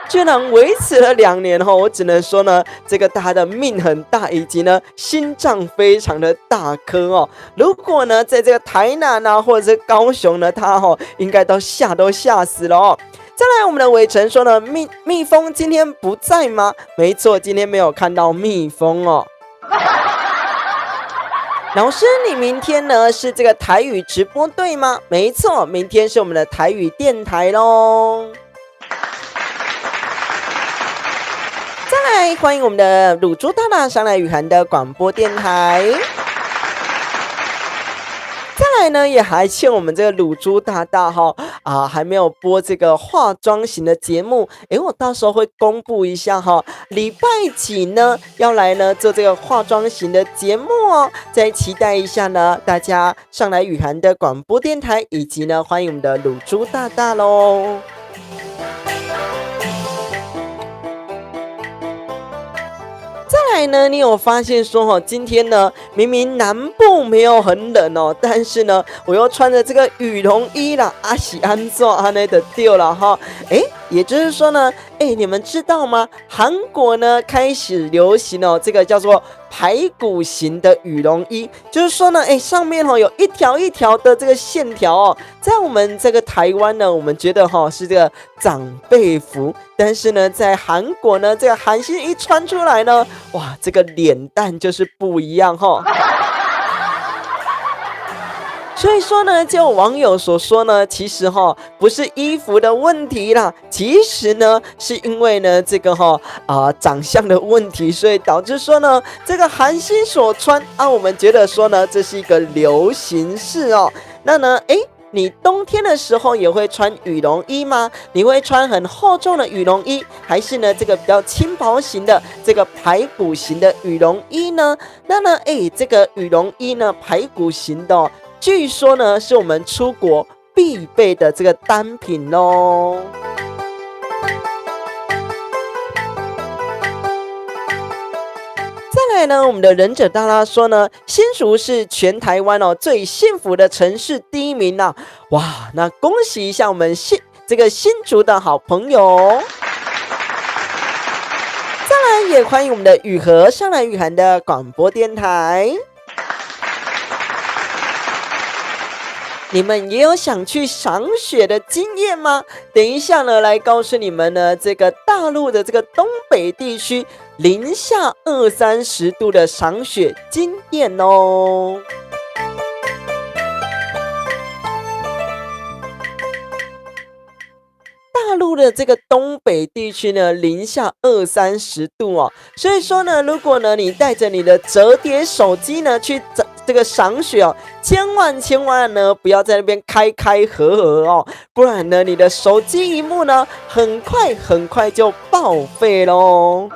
居然维持了2年我只能说呢，这个大家的命很大，以及呢心脏非常的大颗哦。如果呢在这个台南啊，或者是高雄呢，他应该都吓死了哦。再来，我们的伟成说呢，蜜蜂今天不在吗？没错，今天没有看到蜜蜂哦。老师，你明天呢是这个台语直播对吗？没错，明天是我们的台语电台咯。再来，欢迎我们的乳猪大大上来雨涵的广播电台。再来呢，也还欠我们这个乳猪大大还没有播这个化妆型的节目，我到时候会公布一下礼拜几呢要来呢做这个化妆型的节目哦，再期待一下呢，大家上来雨涵的广播电台，以及呢欢迎我们的乳猪大大咯。再来呢，你有发现说今天呢明明南部没有很冷哦，但是呢我又穿着这个羽绒衣啦，是安怎安内的丢了哈？也就是说呢，你们知道吗？韩国呢开始流行这个叫做排骨型的羽绒衣，就是说呢，上面有一条一条的这个线条哦，在我们这个台湾呢，我们觉得是这个长辈服，但是呢，在韩国呢，这个韩星一穿出来呢，哇，这个脸蛋就是不一样所以说呢，就有网友所说呢，其实不是衣服的问题啦，其实呢是因为呢这个长相的问题，所以导致说呢这个韩星所穿我们觉得说呢这是一个流行式哦。那呢你冬天的时候也会穿羽绒衣吗？你会穿很厚重的羽绒衣，还是呢这个比较轻薄型的这个排骨型的羽绒衣呢？那呢这个羽绒衣呢排骨型的据说呢是我们出国必备的这个单品咯。再来呢，我们的忍者大大说呢，新竹是全台湾最幸福的城市第1名啊！哇，那恭喜一下我们这个新竹的好朋友。再来也欢迎我们的雨禾上来雨涵的广播电台。你们也有想去赏雪的经验吗？等一下呢，来告诉你们呢，这个大陆的这个东北地区零下20-30度的赏雪经验哦。大陆的这个东北地区呢，零下20-30度哦，所以说呢，如果呢你带着你的折叠手机呢去这个赏雪哦，千万呢不要在那边开合哦，不然呢你的手机萤幕呢很快就报废咯。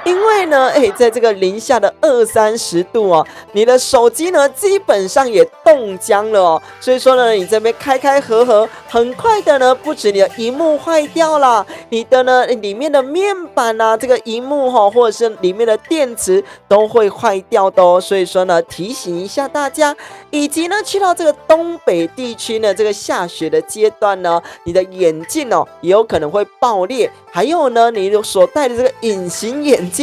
因为呢，在这个零下的20-30度哦，你的手机呢基本上也冻僵了哦，所以说呢，你这边开合，很快的呢，不止你的萤幕坏掉了，你的呢里面的面板啊，这个萤幕或者是里面的电池都会坏掉的哦，所以说呢，提醒一下大家，以及呢，去到这个东北地区呢，这个下雪的阶段呢，你的眼镜也有可能会爆裂，还有呢，你所戴的这个隐形眼镜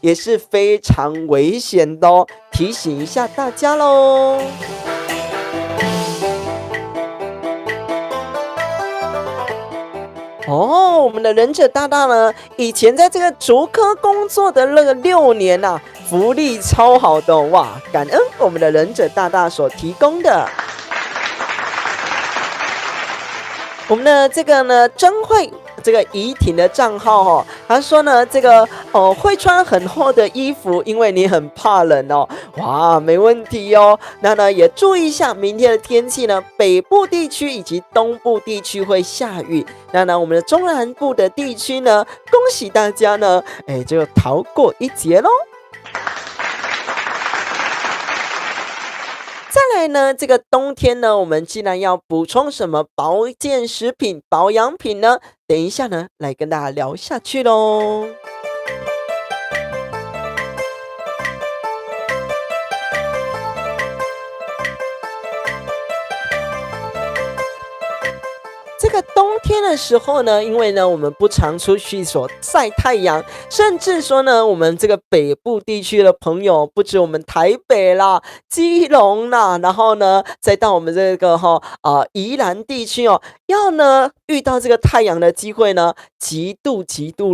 也是非常危险的哦，提醒一下大家咯。我们的忍者大大呢，以前在这个竹科工作的那个6年啊，福利超好的哇！感恩我们的忍者大大所提供的。我们的这个呢，这个怡婷的账号哦，他说呢，这个会穿很厚的衣服，因为你很怕冷哦。哇，没问题哦。那呢也注意一下明天的天气呢，北部地区以及东部地区会下雨。那呢我们的中南部的地区呢，恭喜大家呢，就逃过一劫咯。再来呢，这个冬天呢，我们既然要补充什么保健食品、保养品呢？等一下呢，来跟大家聊下去咯。这个冬天的时候呢，因为呢我们不常出去所晒太阳，甚至说呢我们这个北部地区的朋友，不止我们台北啦、基隆啦，然后呢再到我们这个宜兰地区哦，要呢遇到这个太阳的机会呢极度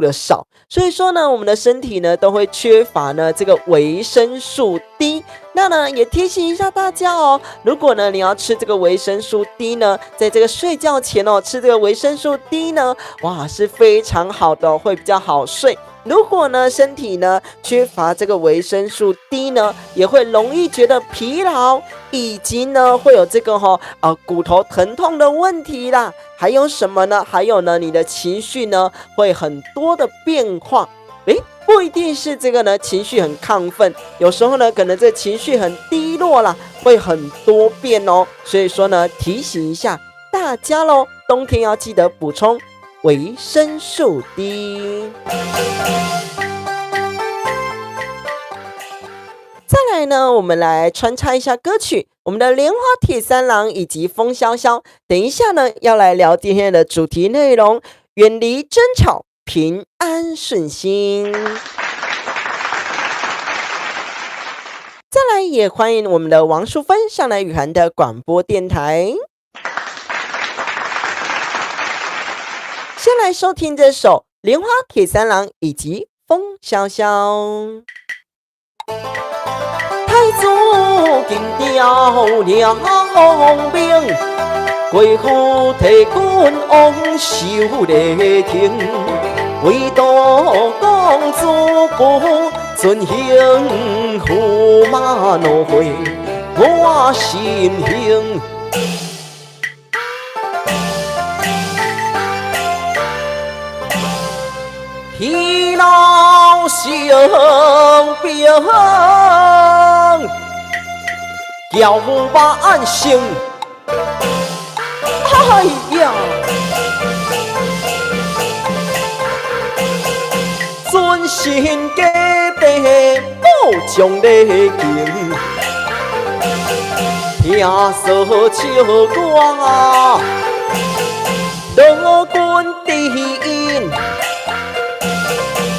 的少，所以说呢我们的身体呢都会缺乏呢这个维生素 D。那呢也提醒一下大家哦，如果呢你要吃这个维生素 D 呢，在这个睡觉前哦吃这个维生素 D 呢，哇是非常好的，会比较好睡。如果呢身体呢缺乏这个维生素 D 呢，也会容易觉得疲劳，以及呢会有这个骨头疼痛的问题啦。还有什么呢？还有呢你的情绪呢会很多的变化。不一定是这个呢情绪很亢奋，有时候呢可能这情绪很低落啦，会很多变哦。所以说呢提醒一下大家咯，冬天要记得补充维生素 D。 再来呢我们来穿插一下歌曲，我们的莲花铁三郎以及风萧萧，等一下呢要来聊今天的主题内容，远离争吵，平安顺心。再来也欢迎我们的王淑芬上来雨涵的广播电台。先来收听这首莲花铁三郎以及风萧萧。太祖金雕亮红兵，贵府提君王守礼亭，唯独公主不遵行，驸马怒回我心胸。天老生病，叫万姓。哎呀！尊神加倍保重礼敬，听说笑我罗君第因，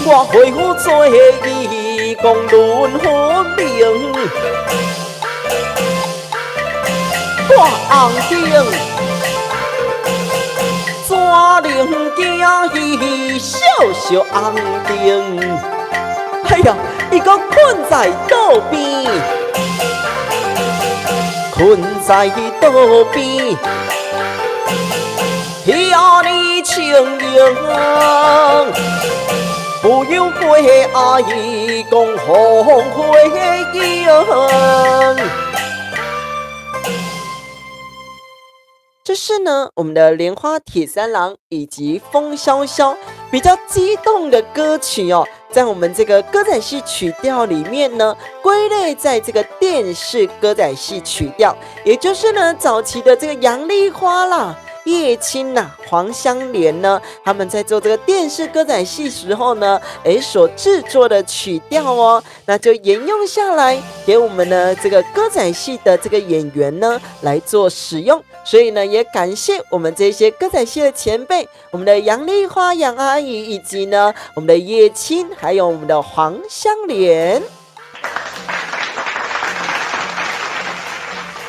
我回府做义工论分明，我红顶怎能惊伊小小红顶？哎呀，伊个困在道边，困在道边，遐里情形，不由归阿姨讲后悔影。这是呢我们的莲花铁三郎以及风萧萧比较激动的歌曲哦，在我们这个歌仔戏曲调里面呢，归类在这个电视歌仔戏曲调，也就是呢早期的这个杨丽花啦、叶青呐、黄香莲呢，他们在做这个电视歌仔戏时候呢，所制作的曲调哦，那就沿用下来，给我们呢这个歌仔戏的这个演员呢来做使用。所以呢，也感谢我们这些歌仔戏的前辈，我们的杨丽花杨阿姨，以及呢我们的叶青，还有我们的黄香莲。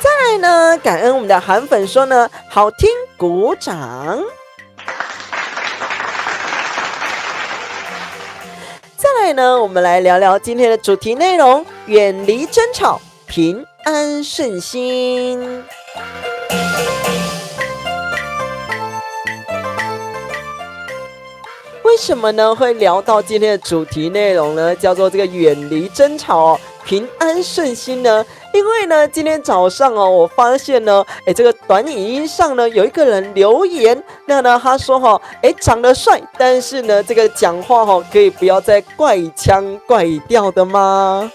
再来呢，感恩我们的韩粉说呢，好听，鼓掌。再来呢，我们来聊聊今天的主题内容：远离争吵，平安顺心。为什么呢会聊到今天的主题内容呢？叫做这个远离争吵哦，平安顺心呢？因为呢，今天早上哦，我发现呢，这个短影音上呢，有一个人留言，那呢，他说哈，长得帅，但是呢，这个讲话哈，可以不要再怪腔怪调的吗？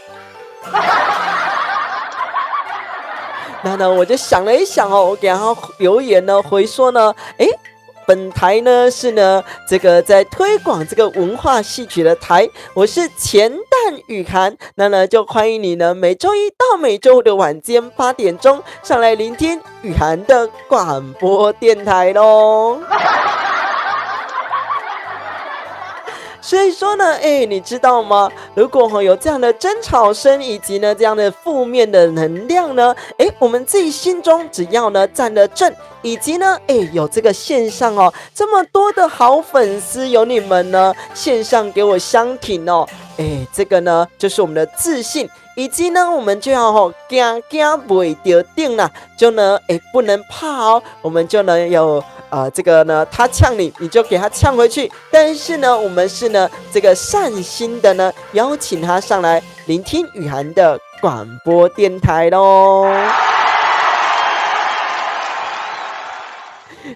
那呢，我就想了一想哦，我给他留言呢，回说呢，本台呢是呢这个在推广这个文化戏曲的台，我是钱蛋雨涵，那呢就欢迎你呢每周一到每周五的晚间8点钟上来聆听雨涵的广播电台咯。所以说呢，你知道吗？如果有这样的争吵声，以及呢这样的负面的能量呢，我们自己心中只要呢站得正，以及呢，有这个线上哦这么多的好粉丝，有你们呢线上给我相挺哦，这个呢就是我们的自信。以及呢，我们就要惊不会丢定啦，就呢，不能怕哦，我们就能有这个呢，他呛你，你就给他呛回去。但是呢，我们是呢，这个善心的呢，邀请他上来聆听雨涵的广播电台咯。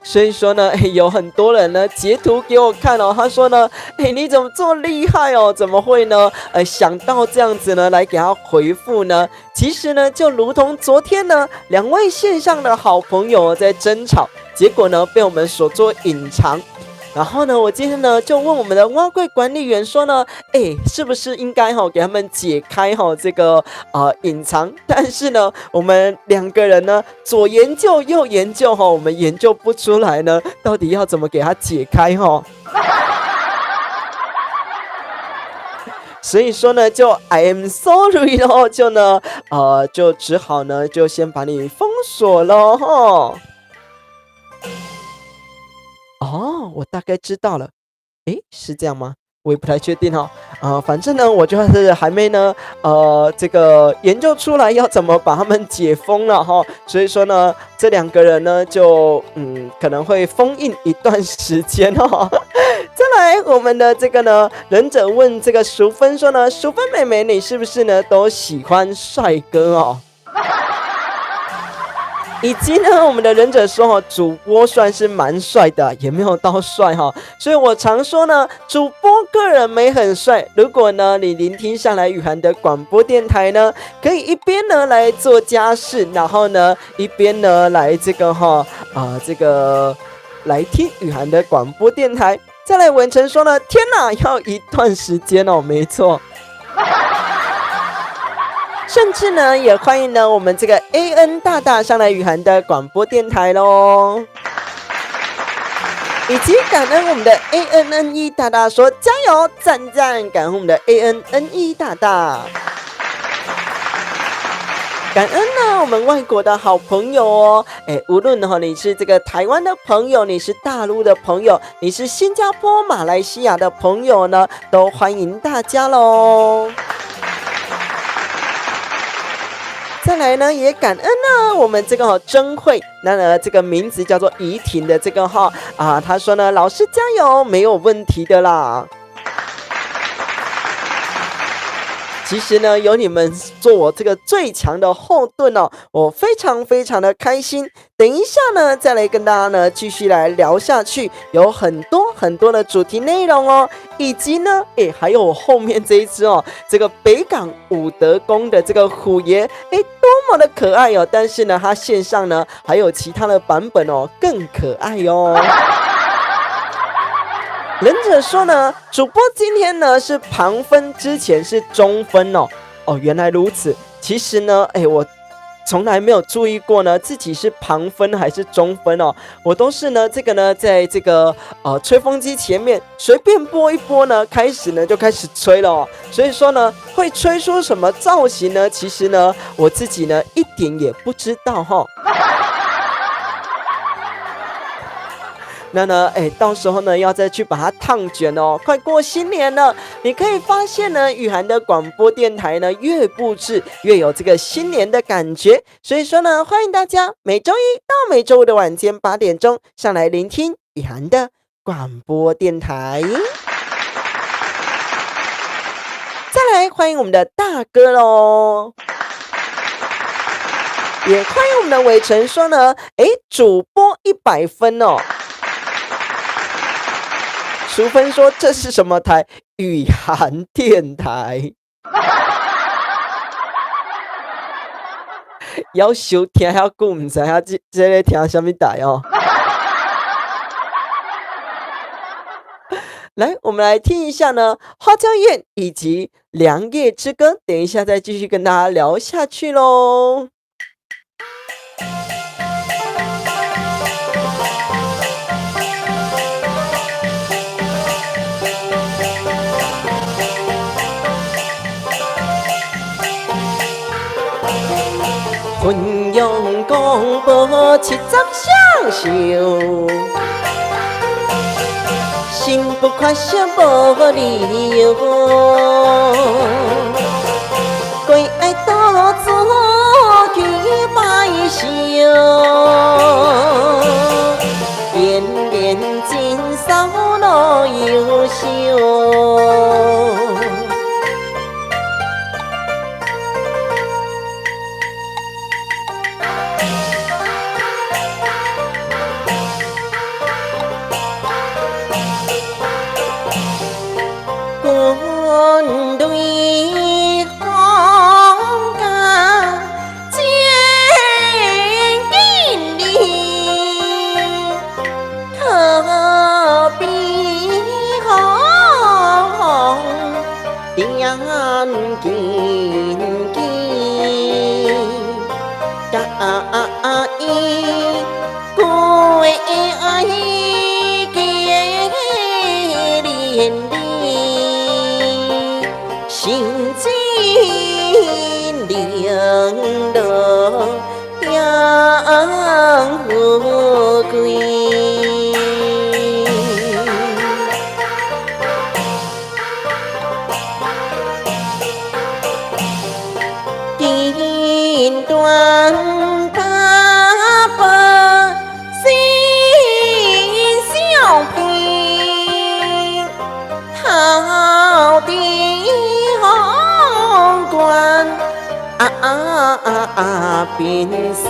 所以说呢，有很多人呢截图给我看哦，他说呢，你怎么这么厉害哦？怎么会呢？想到这样子呢来给他回复呢？其实呢，就如同昨天呢，2位线上的好朋友在争吵，结果呢被我们所做隐藏。然后呢，我今天呢就问我们的挖柜管理员说呢，是不是应该给他们解开这个隐藏？但是呢，我们2个人呢左研究右研究我们研究不出来呢，到底要怎么给他解开所以说呢，就 I am sorry 咯，就呢就只好呢就先把你封锁咯我大概知道了，是这样吗？我也不太确定反正呢，我就是还没呢，这个研究出来要怎么把他们解封了所以说呢，这2个人呢，就可能会封印一段时间再来，我们的这个呢，忍者问这个淑芬说呢，淑芬妹妹，你是不是呢都喜欢帅哥以及呢，我们的忍者说主播算是蛮帅的，也没有到帅所以我常说呢，主播个人没很帅。如果呢你聆听上来雨涵的广播电台呢，可以一边呢来做家事，然后呢一边呢来这个这个来听雨涵的广播电台。再来文成说呢，天哪，要一段时间没错。甚至呢，也欢迎呢我们这个 AN 大大上来雨涵的广播电台咯，以及感恩我们的 ANNE 大大说加油赞赞，感恩我们的 ANNE 大大，感恩呢我们外国的好朋友哦，无论你是这个台湾的朋友，你是大陆的朋友，你是新加坡、马来西亚的朋友呢，都欢迎大家咯。再来呢，也感恩呢我们这个珍慧，那呢这个名字叫做怡婷的这个他说呢，老师加油，没有问题的啦。其实呢，有你们做我这个最强的后盾我非常非常的开心。等一下呢，再来跟大家呢继续来聊下去，有很多很多的主题内容以及呢，还有我后面这一只这个北港武德宫的这个虎爷，多么的可爱但是呢，它线上呢还有其他的版本更可爱忍者说呢，主播今天呢是旁分，之前是中分原来如此。其实呢，我从来没有注意过呢自己是旁分还是中分我都是呢这个呢在这个吹风机前面随便拨一拨呢，开始呢就开始吹了所以说呢，会吹出什么造型呢？其实呢，我自己呢一点也不知道那呢，到时候呢要再去把它烫卷快过新年了，你可以发现呢，雨涵的广播电台呢越布置越有这个新年的感觉。所以说呢，欢迎大家每周一到每周五的晚间8点钟上来聆听雨涵的广播电台。欢迎我们的大哥咯，也欢迎我们的伟成说呢，主播100分哦。淑芬说这是什么台？雨涵电台。要收听还要顾唔知影这个听什么台哦。来，我们来听一下呢，花椒宴以及良夜之歌，等一下再继续跟大家聊下去咯。混用广播70享受，心不快想无理由，归爱独自去摆袖，恋恋今宵老优秀。quân đuôi hong ca chiến kinh đi thơ bi hong tiếng kinh kinh ca ai cô ai kia điền心经领得养富贵，金端大把心相拼，好的。变水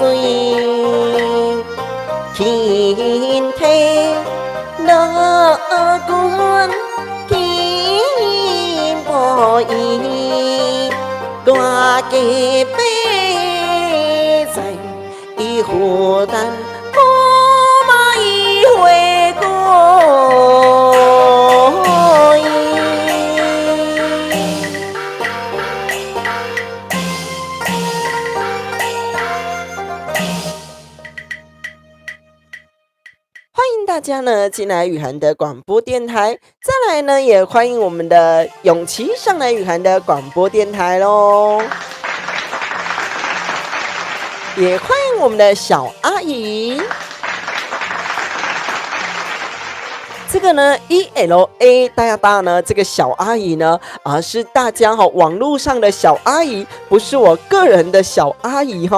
天梯乐观天波意挂给杯在一壶丹我马一回过大家呢进来雨涵的广播电台，再来呢也欢迎我们的永琪上来雨涵的广播电台咯，也欢迎我们的小阿姨。这个呢 ELA 大家呢这个小阿姨呢是大家网络上的小阿姨，不是我个人的小阿姨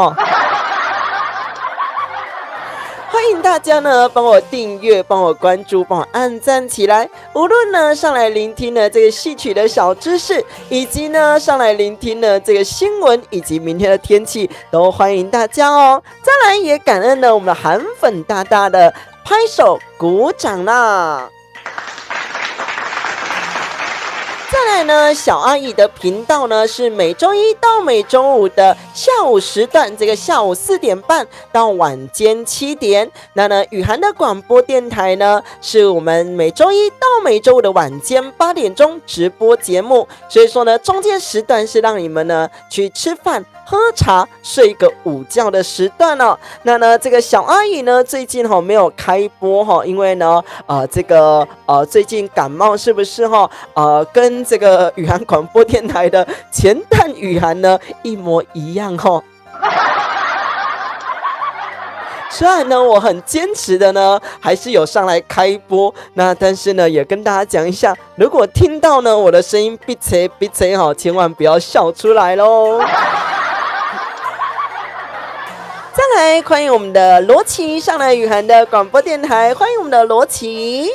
欢迎大家呢帮我订阅，帮我关注，帮我按赞起来。无论呢上来聆听呢这个戏曲的小知识，以及呢上来聆听呢这个新闻，以及明天的天气，都欢迎大家哦。再来也感恩呢我们的韩粉大大的拍手鼓掌啦。再来呢，小阿姨的频道呢是每周一到每周五的下午时段，这个下午4点半到晚间7点。那呢，雨涵的广播电台呢是我们每周一到每周五的晚间8点钟直播节目，所以说呢，中间时段是让你们呢去吃饭、喝茶、睡个午觉的时段哦。那呢，这个小阿姨呢最近没有开播因为呢这个最近感冒，是不是跟这个雨涵广播电台的前段雨涵呢一模一样虽然呢我很坚持的呢还是有上来开播，那但是呢也跟大家讲一下，如果听到呢我的声音闭嘴千万不要笑出来咯。再来欢迎我们的罗琦上来雨涵的广播电台，欢迎我们的罗琦。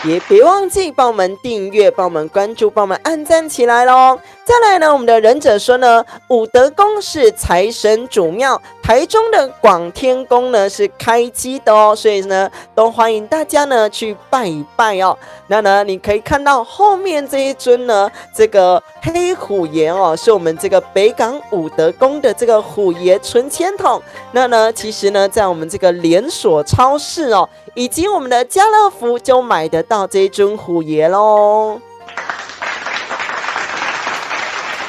也别忘记帮我们订阅、帮我们关注、帮我们按赞起来咯。再来呢，我们的忍者说呢，武德宫是财神主庙，台中的广天宫呢是开基的哦，所以呢都欢迎大家呢去拜一拜哦。那呢，你可以看到后面这一尊呢，这个黑虎爷哦，是我们这个北港武德宫的这个虎爷存钱筒。那呢，其实呢，在我们这个连锁超市哦，以及我们的家乐福就买得到这一尊虎爷咯。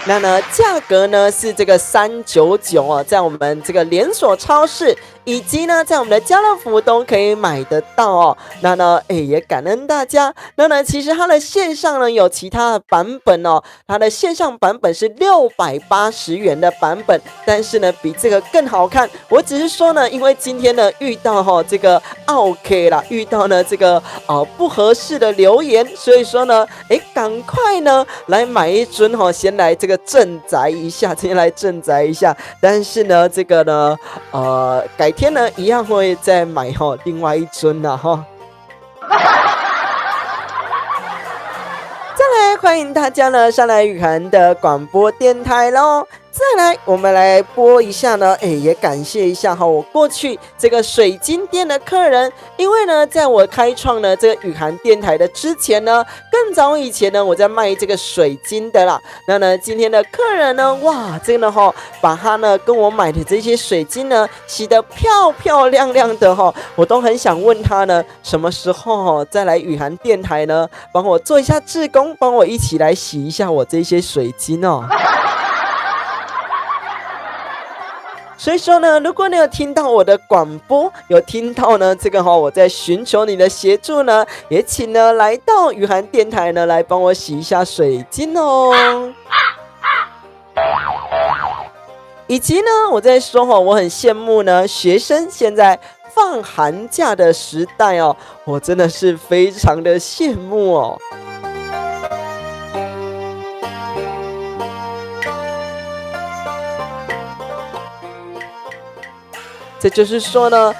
那呢，价格呢是这个399哦，在我们这个连锁超市以及呢，在我们的家乐福都可以买得到哦。那呢，也感恩大家。那呢，其实它的线上呢有其他的版本哦，它的线上版本是680元的版本，但是呢，比这个更好看。我只是说呢，因为今天呢遇到这个OK 啦，遇到呢这个不合适的留言，所以说呢，赶快呢来买一尊先来这个镇宅一下，先来镇宅一下。但是呢，这个呢，改天呢一样会再买另外一尊啦再来欢迎大家呢上来雨涵的广播电台咯。再来，我们来播一下呢，也感谢一下我过去这个水晶店的客人，因为呢，在我开创呢这个雨涵电台的之前呢，更早以前呢，我在卖这个水晶的啦。那呢，今天的客人呢，哇，真的把他呢跟我买的这些水晶呢洗得漂漂亮亮的我都很想问他呢，什么时候再来雨涵电台呢，帮我做一下志工，帮我一起来洗一下我这些水晶哦。所以说呢，如果你有听到我的广播，有听到呢这个我在寻求你的协助呢，也请呢来到雨涵电台呢来帮我洗一下水晶哦。以及呢，我在说我很羡慕呢学生现在放寒假的时代哦，我真的是非常的羡慕哦。这就是说呢，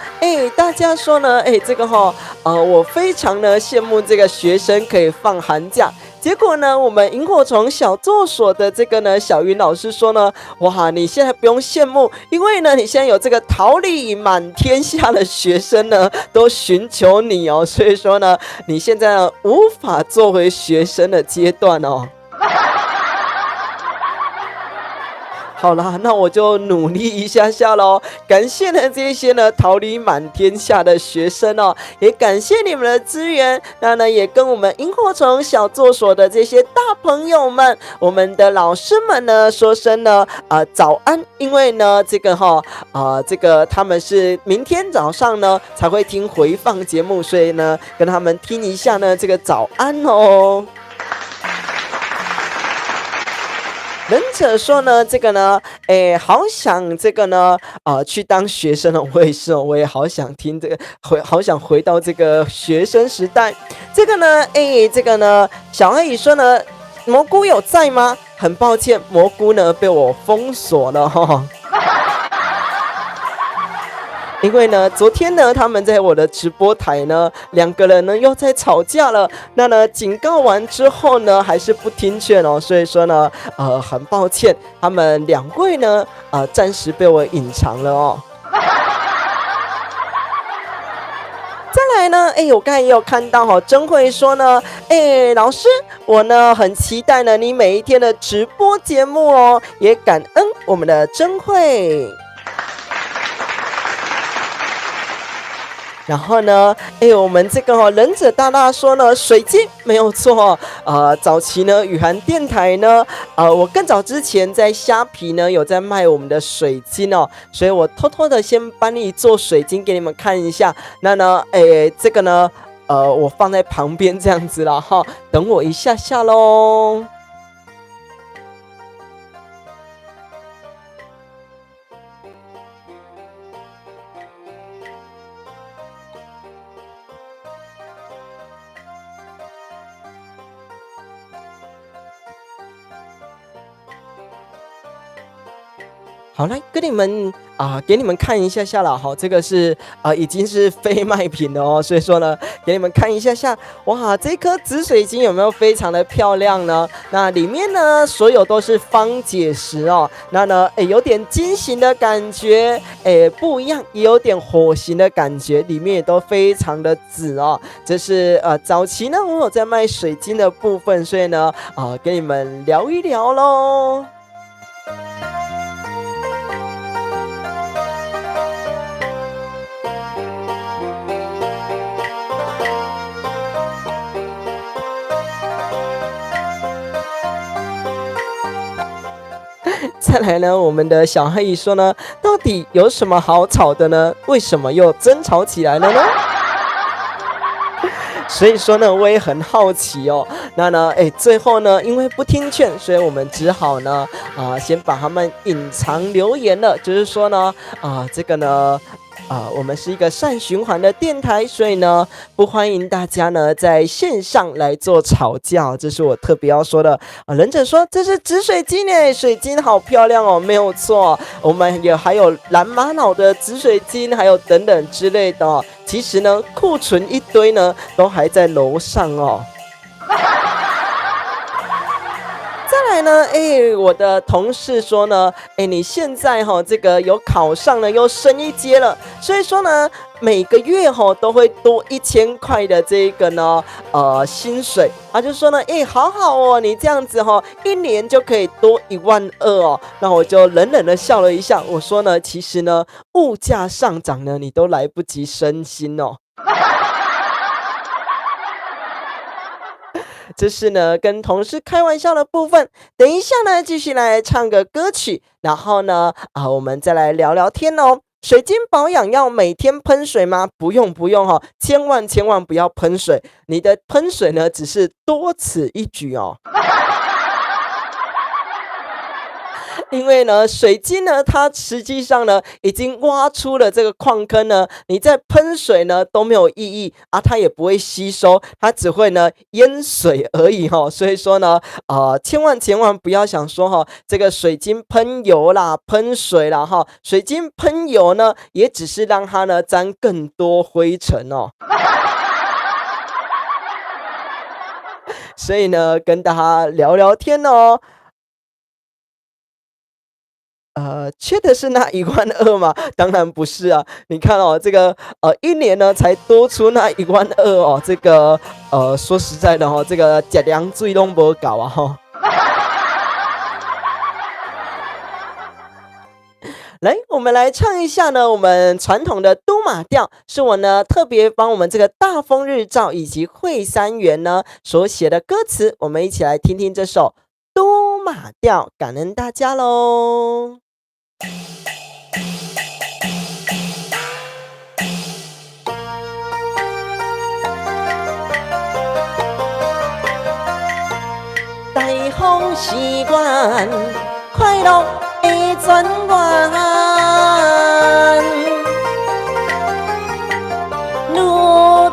大家说呢，这个我非常的羡慕这个学生可以放寒假。结果呢，我们萤火虫小作所的这个呢，小云老师说呢，哇，你现在不用羡慕，因为呢，你现在有这个桃李满天下的学生呢，都寻求你哦，所以说呢，你现在呢无法做回学生的阶段哦。好啦，那我就努力一下下咯。感谢呢这些呢桃李满天下的学生哦，也感谢你们的支援。那呢也跟我们萤火虫小作所的这些大朋友们，我们的老师们呢说声呢早安，因为呢这个这个他们是明天早上呢才会听回放节目，所以呢跟他们听一下呢这个早安哦。忍者说呢，这个呢，好想这个呢，去当学生了。我也是哦，我也好想听这个，好想回到这个学生时代。这个呢，这个呢，小阿姨说呢，蘑菇有在吗？很抱歉，蘑菇呢被我封锁了哈。因为呢，昨天呢，他们在我的直播台呢，两个人呢又在吵架了。那呢，警告完之后呢，还是不听劝哦。所以说呢，很抱歉，他们两位呢，暂时被我隐藏了哦。再来呢，我刚才也有看到真慧说呢，老师，我呢很期待呢你每一天的直播节目哦，也感恩我们的真慧。然后呢，我们这个忍者大大说呢，水晶没有错，早期呢，雨涵电台呢，我更早之前在虾皮呢有在卖我们的水晶哦，所以我偷偷的先帮你做水晶给你们看一下。那呢，这个呢，我放在旁边这样子了哈，等我一下下咯。好，来跟你们给你们看一下下了哈，这个是已经是非卖品了哦，所以说呢，给你们看一下下，哇，这颗紫水晶有没有非常的漂亮呢？那里面呢，所有都是方解石哦，那呢，有点金型的感觉，不一样，也有点火型的感觉，里面也都非常的紫哦。这是早期呢，我有在卖水晶的部分，所以呢，跟你们聊一聊喽。再来呢，我们的小阿姨说呢，到底有什么好吵的呢？为什么又争吵起来了呢？所以说呢，我也很好奇哦。那呢，最后呢，因为不听劝，所以我们只好呢，先把他们隐藏留言了。就是说呢，这个呢，我们是一个善循环的电台，所以呢，不欢迎大家呢在线上来做吵架，这是我特别要说的。忍者说这是紫水晶耶，水晶好漂亮哦，没有错。我们也还有蓝玛瑙的紫水晶，还有等等之类的哦。其实呢，库存一堆呢，都还在楼上哦。再来呢，我的同事说呢，你现在这个有考上了，又升一阶了，所以说呢，每个月都会多1000块的这个呢，薪水。他就说呢，好好哦，你这样子一年就可以多12000哦。那我就冷冷的笑了一下，我说呢，其实呢，物价上涨呢，你都来不及升薪哦。这是呢跟同事开玩笑的部分，等一下呢继续来唱个歌曲，然后呢我们再来聊聊天哦。水晶保养要每天喷水吗？不用哦，千万不要喷水，你的喷水呢只是多此一举哦。因为呢，水晶呢，它实际上呢，已经挖出了这个矿坑呢，你在喷水呢都没有意义啊，它也不会吸收，它只会呢淹水而已哈。所以说呢，千万不要想说这个水晶喷油啦、喷水啦哈，水晶喷油呢，也只是让它呢沾更多灰尘哦。所以呢，跟大家聊聊天哦。缺的是那12000吗？当然不是啊！你看哦，这个一年呢才多出那12000哦，这个说实在的这个食粮水都没搞啊哈。来，我们来唱一下呢，我们传统的都马调，是我呢特别帮我们这个大风日照以及惠山园呢所写的歌词，我们一起来听听这首都马调，感恩大家喽。大风是阮快乐的泉源，如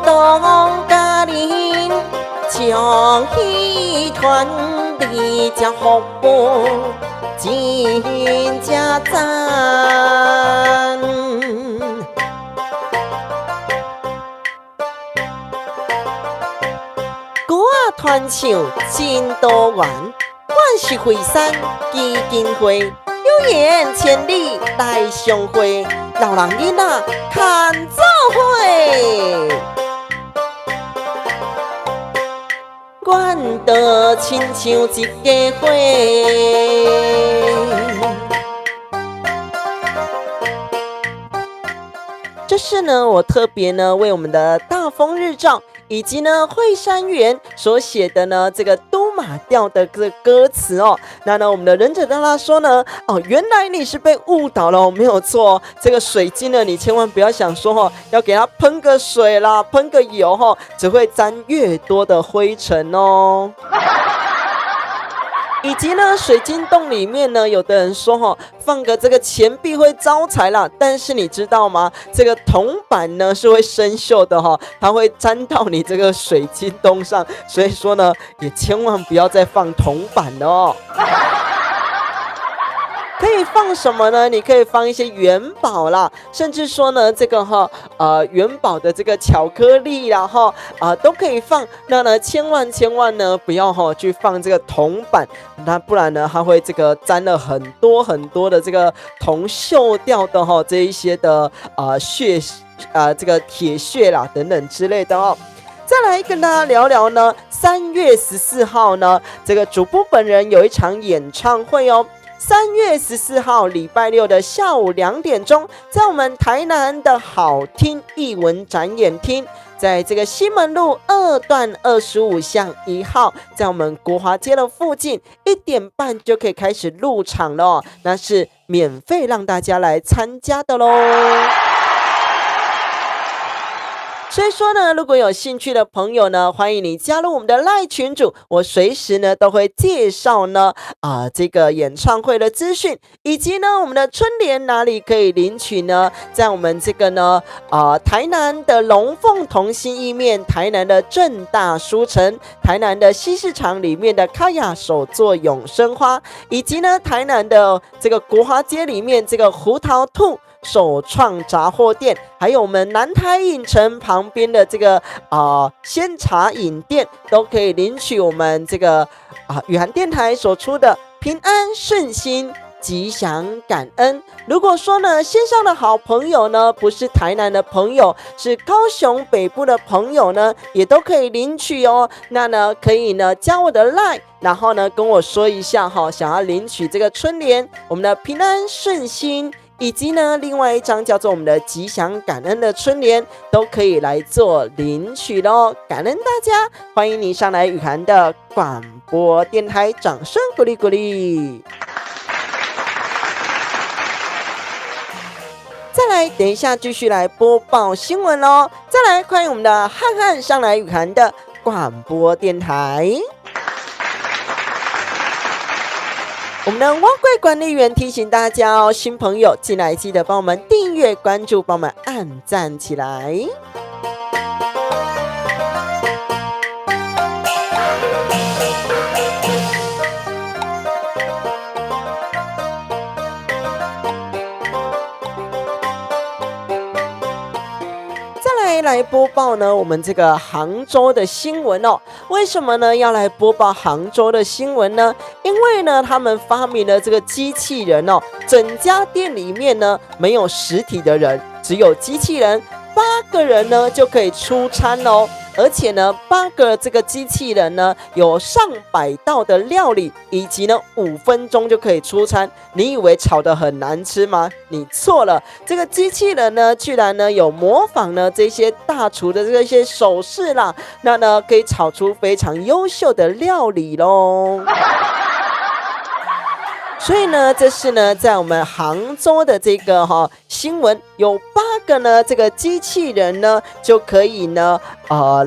同家人将喜传你才福报，真正赞。歌啊传唱真多元，阮是惠山基金会，有缘千里来相会，老人囡仔看做伙。阮的亲像一家伙。这是呢，我特别呢为我们的大风日照以及呢惠山园所写的呢这个都马调的这个歌词哦。那呢我们的忍者大大说呢，原来你是被误导了，没有错。这个水晶呢，你千万不要想说要给它喷个水啦，喷个油只会沾越多的灰尘哦。以及呢，水晶洞里面呢，有的人说放个这个钱币会招财啦，但是你知道吗？这个铜板呢是会生锈的它会粘到你这个水晶洞上，所以说呢，也千万不要再放铜板了哦。可以放什么呢？你可以放一些元宝啦，甚至说呢，这个元宝的这个巧克力啦都可以放。那呢，千万呢不要去放这个铜板，那不然呢，它会这个沾了很多的这个铜锈掉的这一些的这个铁屑啦等等之类的哦。再来跟大家聊聊呢，3月14号呢，这个主播本人有一场演唱会哦。3月14号礼拜六的下午2点钟，在我们台南的好听艺文展演厅，在这个西门路2段25巷1号，在我们国华街的附近，1点半就可以开始入场了哦，那是免费让大家来参加的咯。所以说呢，如果有兴趣的朋友呢，欢迎你加入我们的赖群组，我随时呢都会介绍呢这个演唱会的资讯，以及呢我们的春联哪里可以领取呢？在我们这个呢台南的龙凤同心意面，台南的正大书城，台南的西市场里面的卡雅手作永生花，以及呢台南的这个国华街里面这个胡桃兔首创杂货店，还有我们南台影城旁边的这个鲜茶饮店，都可以领取我们这个雨涵电台所出的平安顺心吉祥感恩。如果说呢线上的好朋友呢不是台南的朋友，是高雄北部的朋友呢，也都可以领取哦。那呢可以呢加我的 LINE， 然后呢跟我说一下想要领取这个春联，我们的平安顺心，以及呢另外一张叫做我们的吉祥感恩的春联，都可以来做领取咯。感恩大家，欢迎你上来雨涵的广播电台，掌声鼓励鼓励。再来，等一下继续来播报新闻咯。再来，欢迎我们的汉汉上来雨涵的广播电台。我们的蛙柜管理员提醒大家哦，新朋友进来记得帮我们订阅、关注，帮我们按赞起来。来播报呢我们这个杭州的新闻哦。为什么呢要来播报杭州的新闻呢？因为呢他们发明了这个机器人哦，整家店里面呢没有实体的人，只有机器人，8个人呢就可以出餐哦。而且呢8个这个机器人呢有上百道的料理，以及呢5分钟就可以出餐。你以为炒得很难吃吗？你错了，这个机器人呢居然呢有模仿呢这些大厨的这些手势啦，那呢可以炒出非常优秀的料理咯。所以呢，这是呢，在我们杭州的这个新闻，有8个呢这个机器人呢就可以呢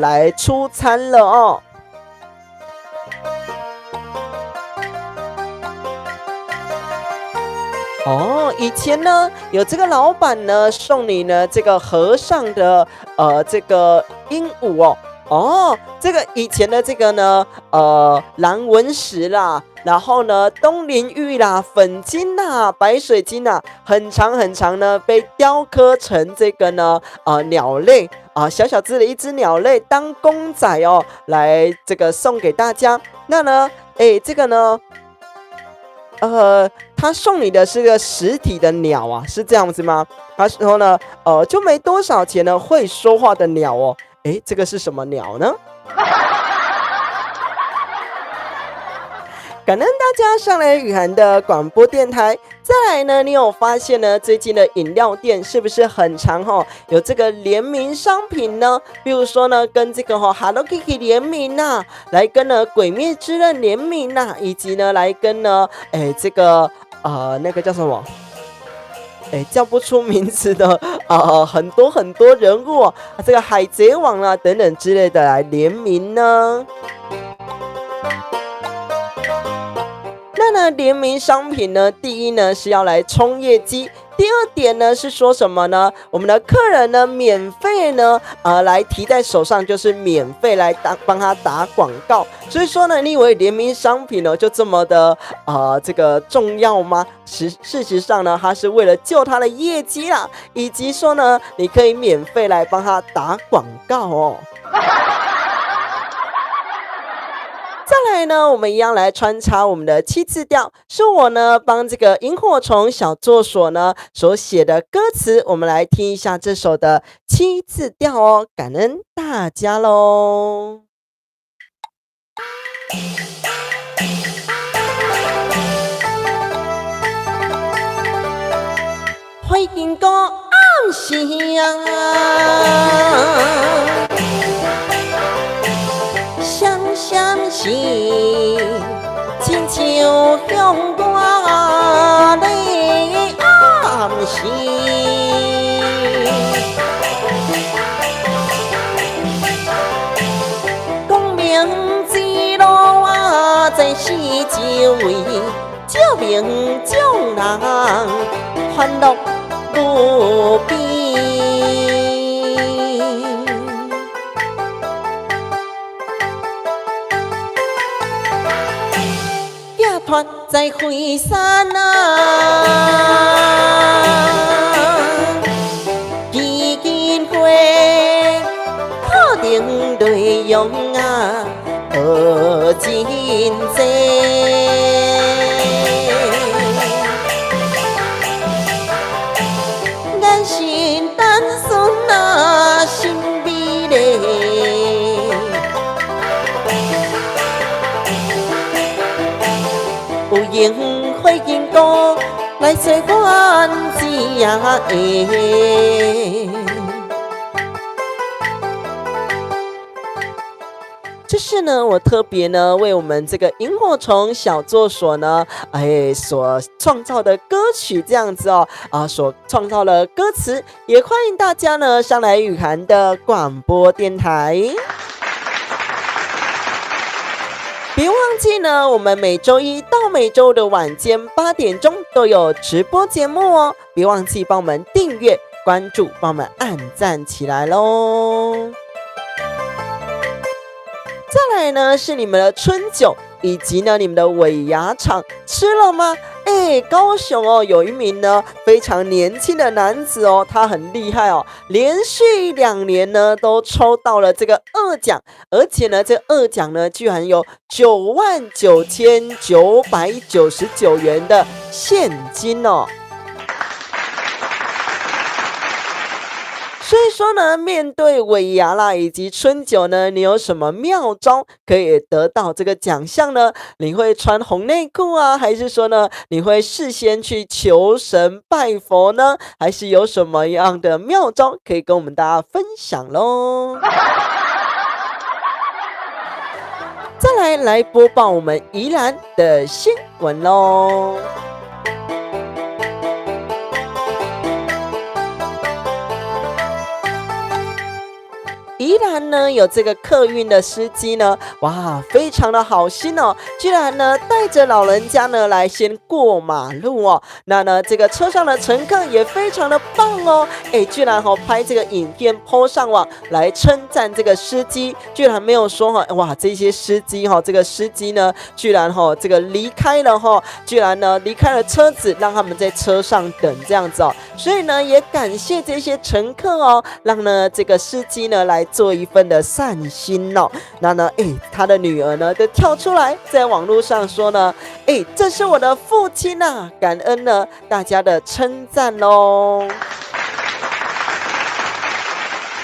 来出餐了哦。以前呢有这个老板呢送你呢这个和尚的这个鹦鹉哦。这个以前的这个呢蓝纹石啦，然后呢东林玉啦、粉金啦、白水晶啦，很长很长呢，被雕刻成这个呢鸟类小小只的一只鸟类当公仔哦，来这个送给大家。那呢这个呢他送你的是个实体的鸟啊，是这样子吗？他说呢就没多少钱呢，会说话的鸟哦。这个是什么鸟呢？感恩大家上来雨涵的广播电台。再来呢，你有发现呢，最近的饮料店是不是很常有这个联名商品呢？比如说呢，跟这个Hello Kitty 联名啊，来跟呢鬼灭之刃联名啊，以及呢来跟呢这个那个叫什么？叫不出名字的很多很多人物这个海贼王啊等等之类的来联名呢。那呢联名商品呢，第一呢是要来冲业绩，第二点呢是说什么呢？我们的客人呢免费呢来提在手上，就是免费来帮他打广告。所以说呢，你以为联名商品呢就这么的这个重要吗？事实上呢，它是为了救他的业绩啦，以及说呢，你可以免费来帮他打广告哦。再来呢，我们一样来穿插我们的7字调，是我呢帮这个萤火虫小作所呢所写的歌词，我们来听一下这首的7字调哦，感恩大家喽。花经过暗时闪闪是亲像向我的暗示，光明之路在四周围，照明众人欢乐无边。寄托在惠山基金会可定内容真多。咱心单纯心美丽，有缘会经过来做阮只会。这是呢，我特别呢为我们这个萤火虫小作所呢，所创造的歌曲这样子哦，所创造的歌词，也欢迎大家呢上来雨涵的广播电台。别忘记呢，我们每周一到每周五的晚间8点钟都有直播节目哦，别忘记帮我们订阅、关注，帮我们按赞起来咯。再来呢是你们的春酒，以及呢你们的尾牙场吃了吗？高雄哦有一名呢非常年轻的男子哦，他很厉害哦，连续2年呢都抽到了这个2奖，而且呢这2奖呢居然有99999元的现金哦。所以说呢，面对尾牙啦以及春酒呢，你有什么妙招可以得到这个奖项呢？你会穿红内裤啊，还是说呢，你会事先去求神拜佛呢？还是有什么样的妙招可以跟我们大家分享咯？再来播报我们宜兰的新闻咯。宜兰呢有这个客运的司机呢，哇，非常的好心哦，居然呢带着老人家呢来先过马路哦。那呢这个车上的乘客也非常的棒哦，居然拍这个影片 po 上网来称赞这个司机，居然没有说哇这些司机这个司机呢居然这个离开了居然呢离开了车子，让他们在车上等这样子哦。所以呢也感谢这些乘客哦，让呢这个司机呢来做一份的善心哦。那呢他的女儿呢就跳出来在网络上说呢，这是我的父亲啊，感恩呢大家的称赞咯。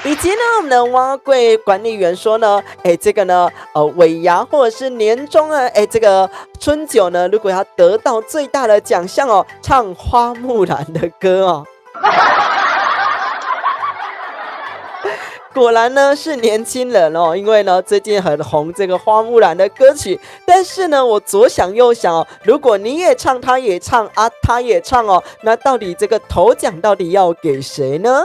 以及呢我们的蛙柜管理员说呢，这个呢尾牙或者是年终啊，这个春酒呢如果要得到最大的奖项哦，唱花木兰的歌哦。果然呢是年轻人哦，因为呢最近很红这个花木兰的歌曲，但是呢我左想右想哦，如果你也唱他也唱啊他也唱哦，那到底这个头奖到底要给谁呢？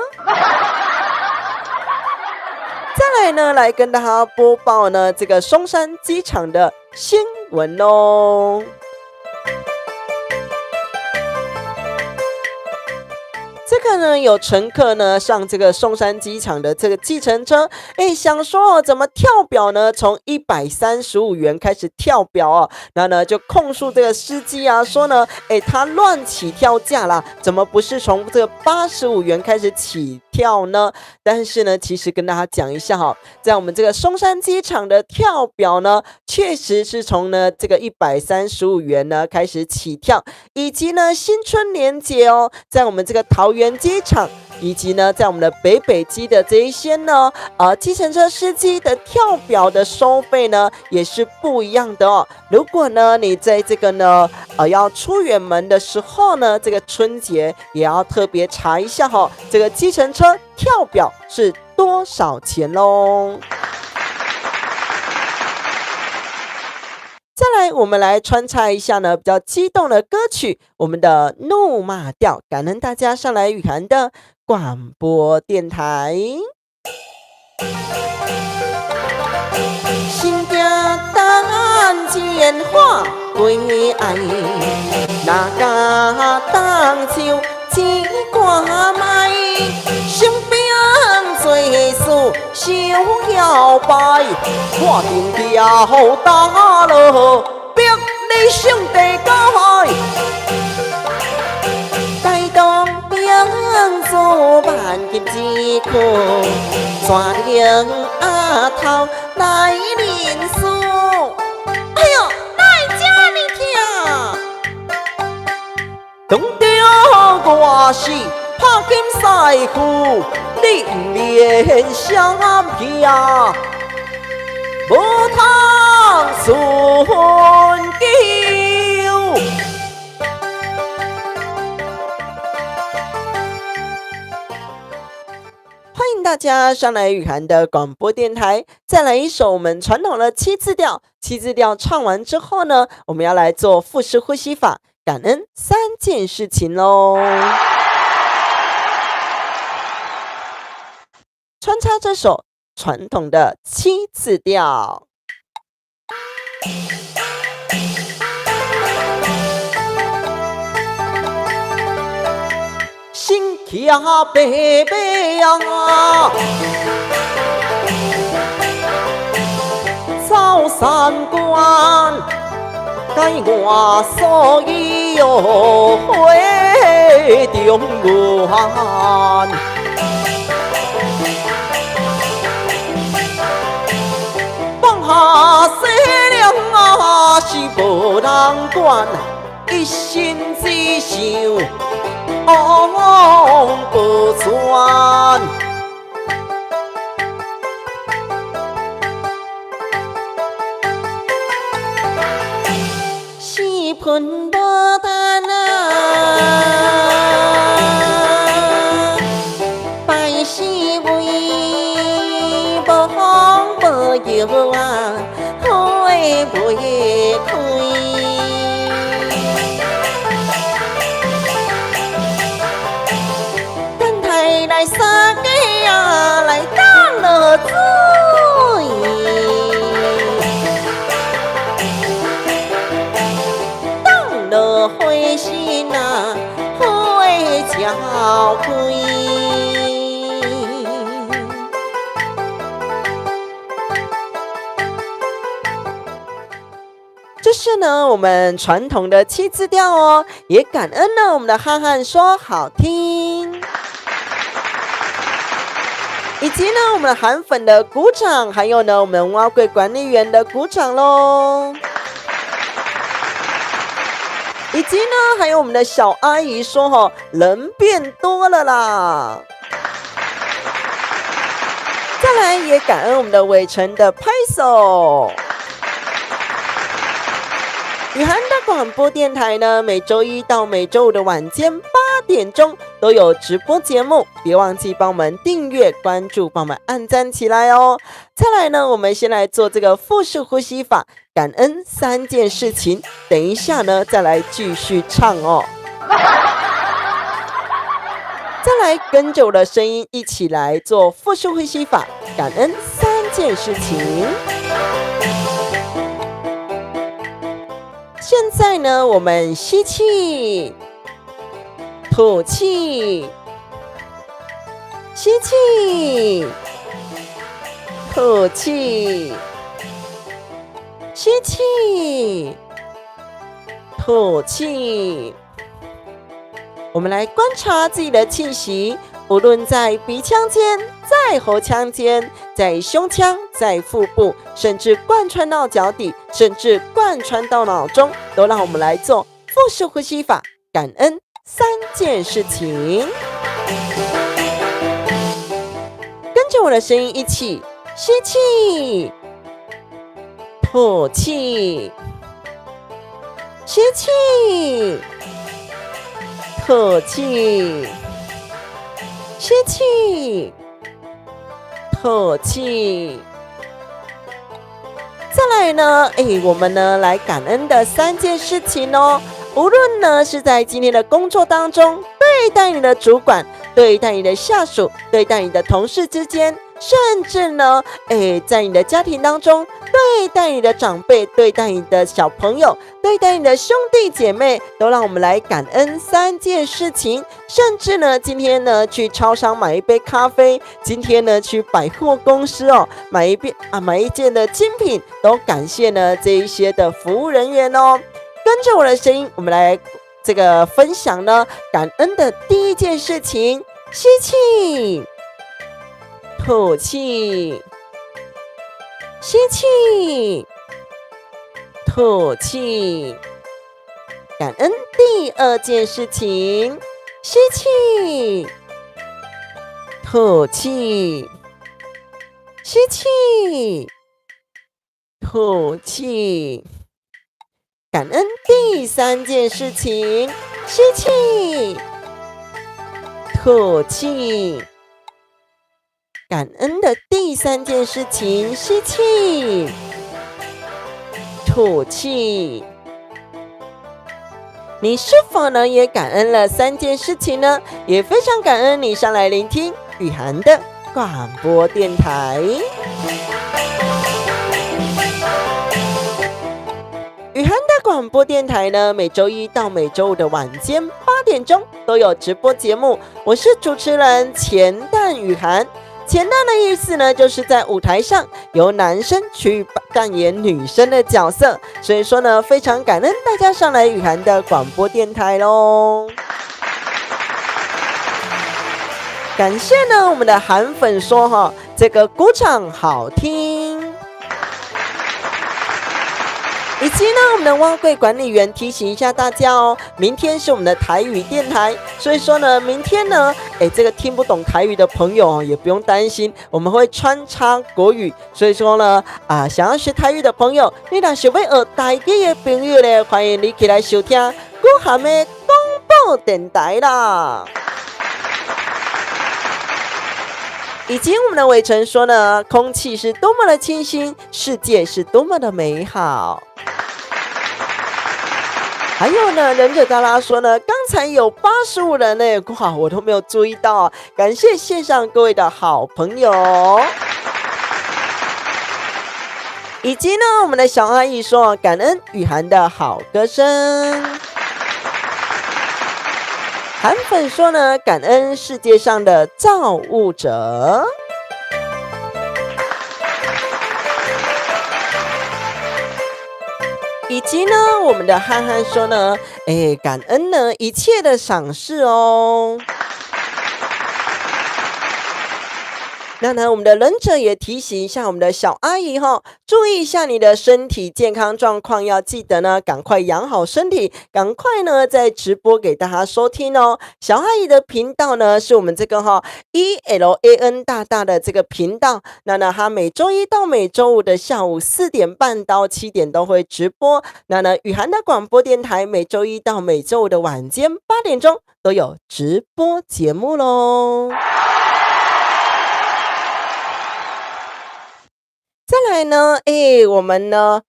再来呢来跟大家播报呢这个松山机场的新闻哦。这个呢，有乘客呢上这个松山机场的这个计程车，想说怎么跳表呢？从135元开始跳表哦，然后呢就控诉这个司机啊，说呢，他乱起跳价啦，怎么不是从这个85元开始起跳呢？但是呢，其实跟大家讲一下哈，在我们这个松山机场的跳表呢，确实是从呢这个135元呢开始起跳，以及呢新春年节哦，在我们这个桃园机场，以及呢在我们的北基的这一些呢计程车司机的跳表的收费呢也是不一样的哦。如果呢你在这个呢要出远门的时候呢，这个春节也要特别查一下哈，这个计程车跳表是多少钱咯。再来，我们来穿插一下呢比较激动的歌曲，我们的怒骂调，感恩大家上来雨涵的广播电台。心惊胆战化归爱，哪敢当就只挂麦，身边做事想摇摆，看定条打落，逼你上地界。带动兵做万金之苦，抓领阿头来认输。哎呦，哪遮尼疼？当着我是拍金赛裤，你不免闪避，无通顺救。欢迎大家上来雨涵的广播电台，再来一首我们传统的7字调。7字调唱完之后呢，我们要来做腹式呼吸法，感恩3件事情咯。穿插这首传统的7字调。心骑白马啊，走三关，解我所有会中原。放下西凉啊，是无人管，一心只想不全。四盆无单啊，百事为无风无摇啊，会袂开。来三个啊，来当了水，当了花心啊，花交开。这是呢我们传统的7字调哦，也感恩呢我们的汉汉说好听。以及呢，我们的韩粉的鼓掌，还有呢，我们蛙柜管理员的鼓掌咯。以及呢，还有我们的小阿姨说人变多了啦。再来也感恩我们的伟成的拍手。雨涵的广播电台呢，每周1到每周5的晚间8点钟都有直播节目，别忘记帮我们订阅、关注，帮我们按赞起来哦。再来呢，我们先来做这个腹式呼吸法，感恩3件事情。等一下呢，再来继续唱哦。再来跟着我的声音一起来做腹式呼吸法，感恩3件事情。现在呢，我们吸气，吐气，吸气，吐气，吸气，吐气。我们来观察自己的气息，无论在鼻腔间、在喉腔间、在胸腔、在腹部，甚至贯穿到脚底，甚至贯穿到脑中，都让我们来做腹式呼吸法，感恩3件事情。跟着我的声音一起吸气，吐气，吸气，吐气，吸气，吐气。再来呢，我们呢来感恩的3件事情哦。无论呢是在今天的工作当中，对待你的主管，对待你的下属，对待你的同事之间，甚至呢，在你的家庭当中，对待你的长辈，对待你的小朋友，对待你的兄弟姐妹，都让我们来感恩3件事情。甚至呢，今天呢去超商买一杯咖啡，今天呢去百货公司买一件的精品，都感谢呢这一些的服务人员哦。跟着我的声音，我们来这个分享呢感恩的第1件事情：吸气，吐气，吸气，吐气。感恩第2件事情：吸气，吐气，吸气，吐气。感恩第3件事情：吸气，吐气。感恩的第3件事情：吸气，吐气。你是否呢也感恩了3件事情呢？也非常感恩你上来聆听雨涵的广播电台。雨涵的广播电台呢，每周1到每周5的晚间8点钟都有直播节目。我是主持人钱蛋雨涵。钱蛋的意思呢，就是在舞台上由男生去扮演女生的角色，所以说呢，非常感恩大家上来雨涵的广播电台咯。感谢呢我们的韩粉说这个鼓掌好听。以及呢，我们的蛙柜管理员提醒一下大家哦，明天是我们的台语电台，所以说呢，明天呢，这个听不懂台语的朋友也不用担心，我们会穿插国语，所以说呢，想要学台语的朋友，你若想要学台语的朋友呢，欢迎你起来收听古涵的广播电台啦。以及我们的伟成说呢，空气是多么的清新，世界是多么的美好。还有呢，忍者大拉说呢，刚才有85人呢，哇，我都没有注意到，感谢线上各位的好朋友。以及呢，我们的小阿姨说，感恩雨涵的好歌声。韩粉说呢，感恩世界上的造物者。以及呢，我们的憨憨说呢，感恩呢一切的赏识哦。那呢，我们的忍者也提醒一下我们的小阿姨注意一下你的身体健康状况，要记得呢赶快养好身体，赶快呢在直播给大家收听哦。小阿姨的频道呢是我们这个ELAN 大大的这个频道，那呢她每周1到每周5的下午4点半到7点都会直播，那呢雨涵的广播电台每周1到每周5的晚间8点钟都有直播节目咯。再来呢，我们呢，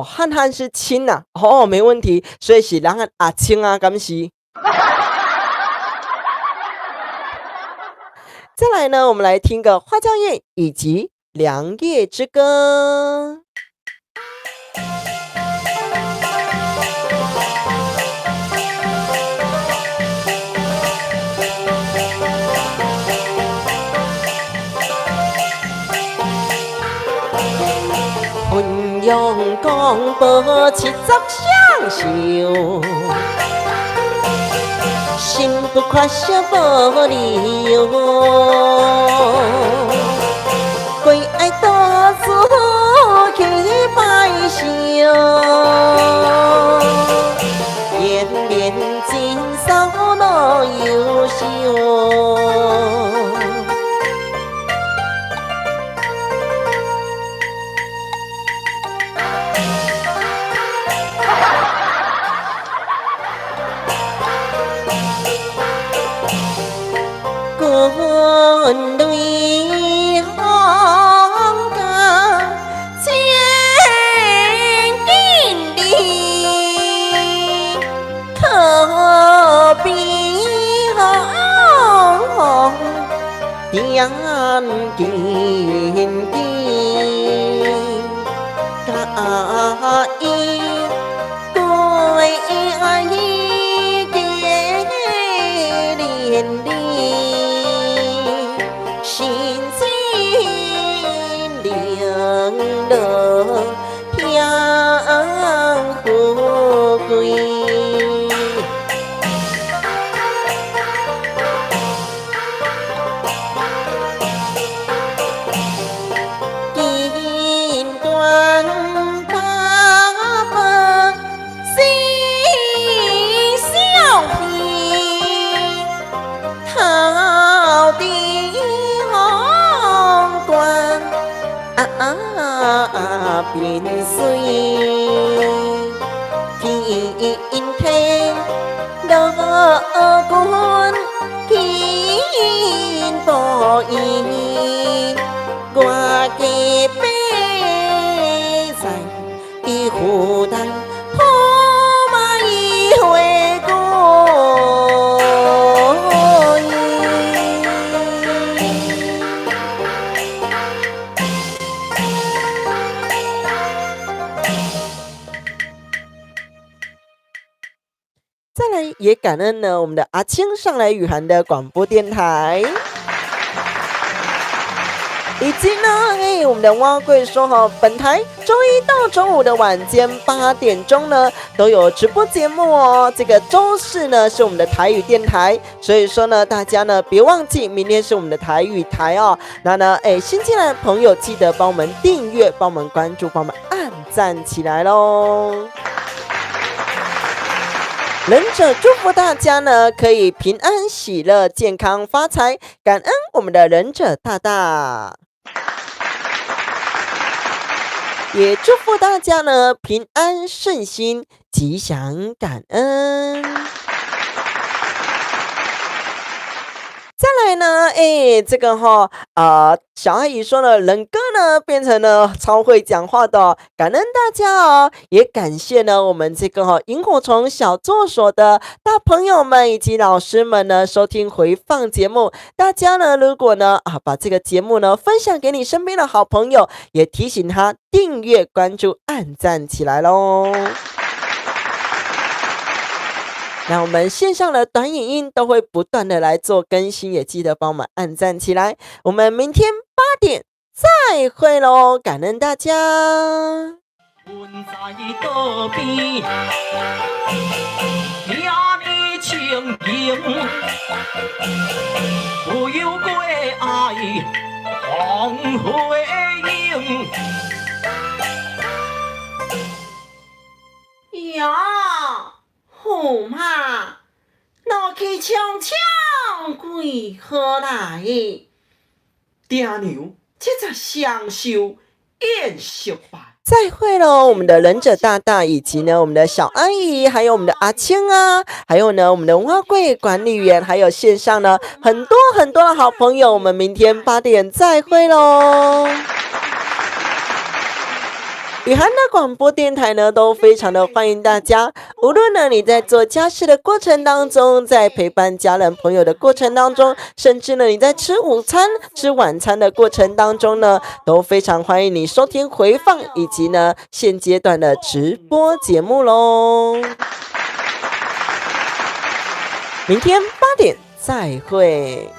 汉汉是亲呐，没问题，所以是人阿亲啊，敢是。再来呢，我们来听个花江夜以及良夜之歌。鸳鸯江波七十相守，心不快笑无理由，为爱多子去拜寿，延绵今宵老优秀。quân núi hong ca chiến kinh đi thơ bi hong tiếng kinh kỳ cả y tôi ai kia liền đi xin xin điện đỡ hiang khu quy kim quan ta bờ xí xiao phi thao đi hong quan biển suy thiên thế đó cuốn kín bỏ ý qua cái bể dành y khu đăng hô mai huệ cô再来也感恩呢我们的阿青上来雨涵的广播电台，以及呢我们的蛙贵说哈，本台周一到周五的晚间8点钟呢都有直播节目哦。这个周四呢是我们的台语电台，所以说呢大家呢别忘记明天是我们的台语台哦。那呢新进来的朋友记得帮我们订阅，帮我们关注，帮我们按赞起来咯。忍者祝福大家呢可以平安喜乐健康发财，感恩我们的忍者大大，也祝福大家呢平安顺心吉祥感恩。再来呢这个小阿姨说呢冷哥呢变成了超会讲话的哦，感恩大家哦，也感谢呢我们这个萤火虫小作所的大朋友们以及老师们呢收听回放节目。大家呢如果呢把这个节目呢分享给你身边的好朋友，也提醒他订阅关注按赞起来咯。那我们线上的短影音都会不断的来做更新，也记得帮我们按赞起来。我们明天8点再会咯，感恩大家。阮在道边，听你情景，不由过爱红回应。呀，驸马，老去悄悄归何来？爹娘，这才享受宴席吧。再会喽，我们的忍者大大，以及呢我们的小阿姨，还有我们的阿青啊，还有呢我们的蛙柜管理员，还有线上呢很多很多的好朋友，我们明天8点再会喽。雨涵的广播电台呢都非常的欢迎大家，无论呢你在做家事的过程当中，在陪伴家人朋友的过程当中，甚至呢你在吃午餐吃晚餐的过程当中呢，都非常欢迎你收听回放以及呢现阶段的直播节目咯。明天8点再会。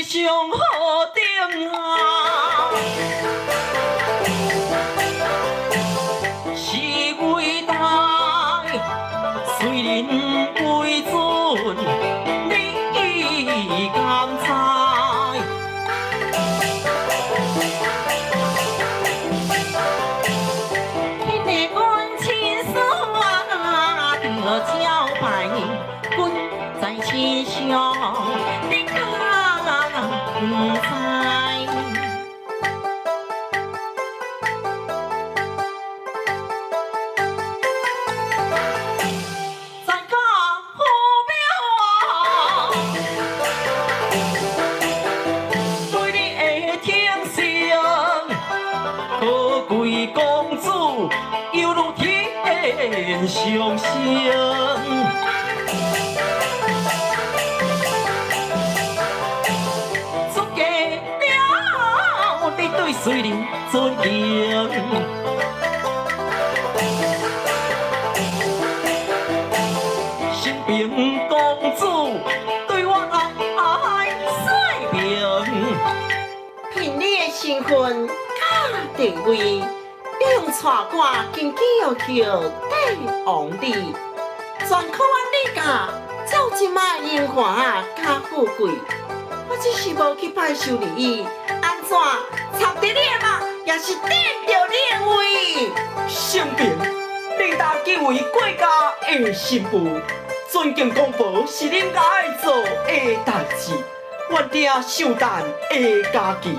世上好定啊不知。在家好庙啊，对你的天性，可贵公主犹如天上星。出家了，你对水灵尊敬。新平公主对我爱水平，凭你的身份甲地位，你用带我经济要求帝王里，全靠我你家照即卖荣华甲富贵。我只是无去拜寿礼，安怎插伫你的目，也是顶着你的位。新平，你大几位国家的新妇，尊敬公婆是恁家爱做的代志，原定寿诞的家期，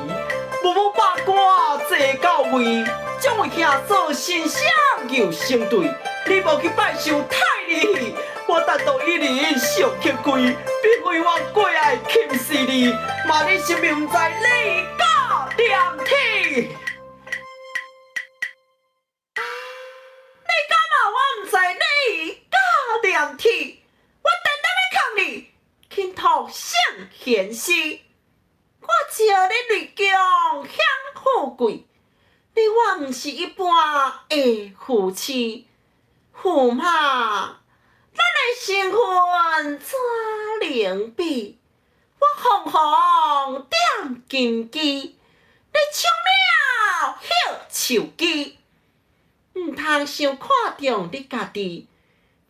无把我坐到位，将为遐做新相又成对。你无去拜寿太离，我单独一人上去跪，并为我过爱轻视你，骂你生命不知礼教廉体。你敢骂我唔知礼教廉体？我单单要抗你，倾吐圣贤诗。我招你立强享富贵，你我唔是一般的夫妻。驸马，咱的身份怎能比？我红红点金鸡，你抢了迄手机，唔通伤看重你家己，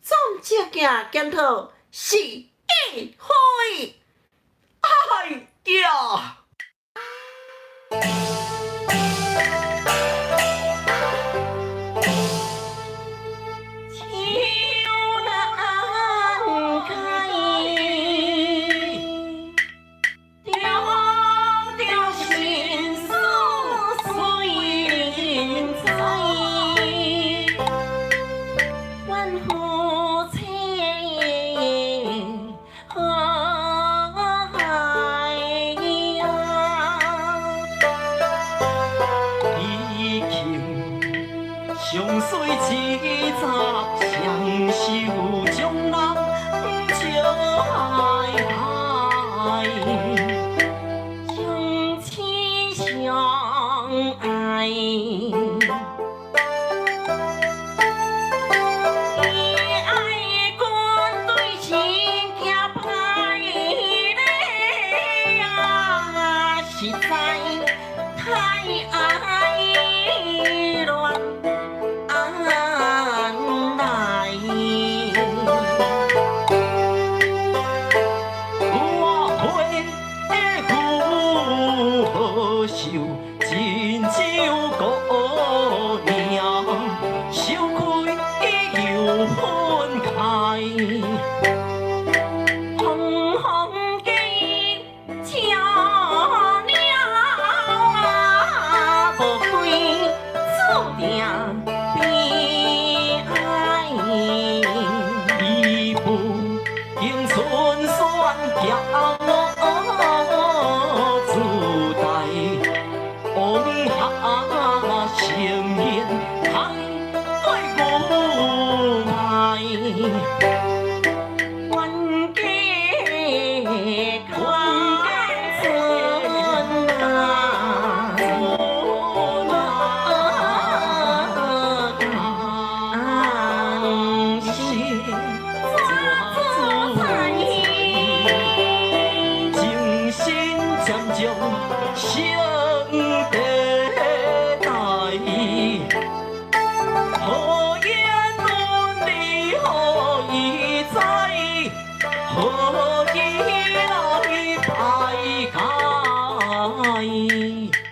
总只件检讨是议会。哎呀！相随七杂，相守将人情爱，相亲相爱。实在太爱乱安来，我会好受，亲像姑娘，羞愧又分开。何以来排解？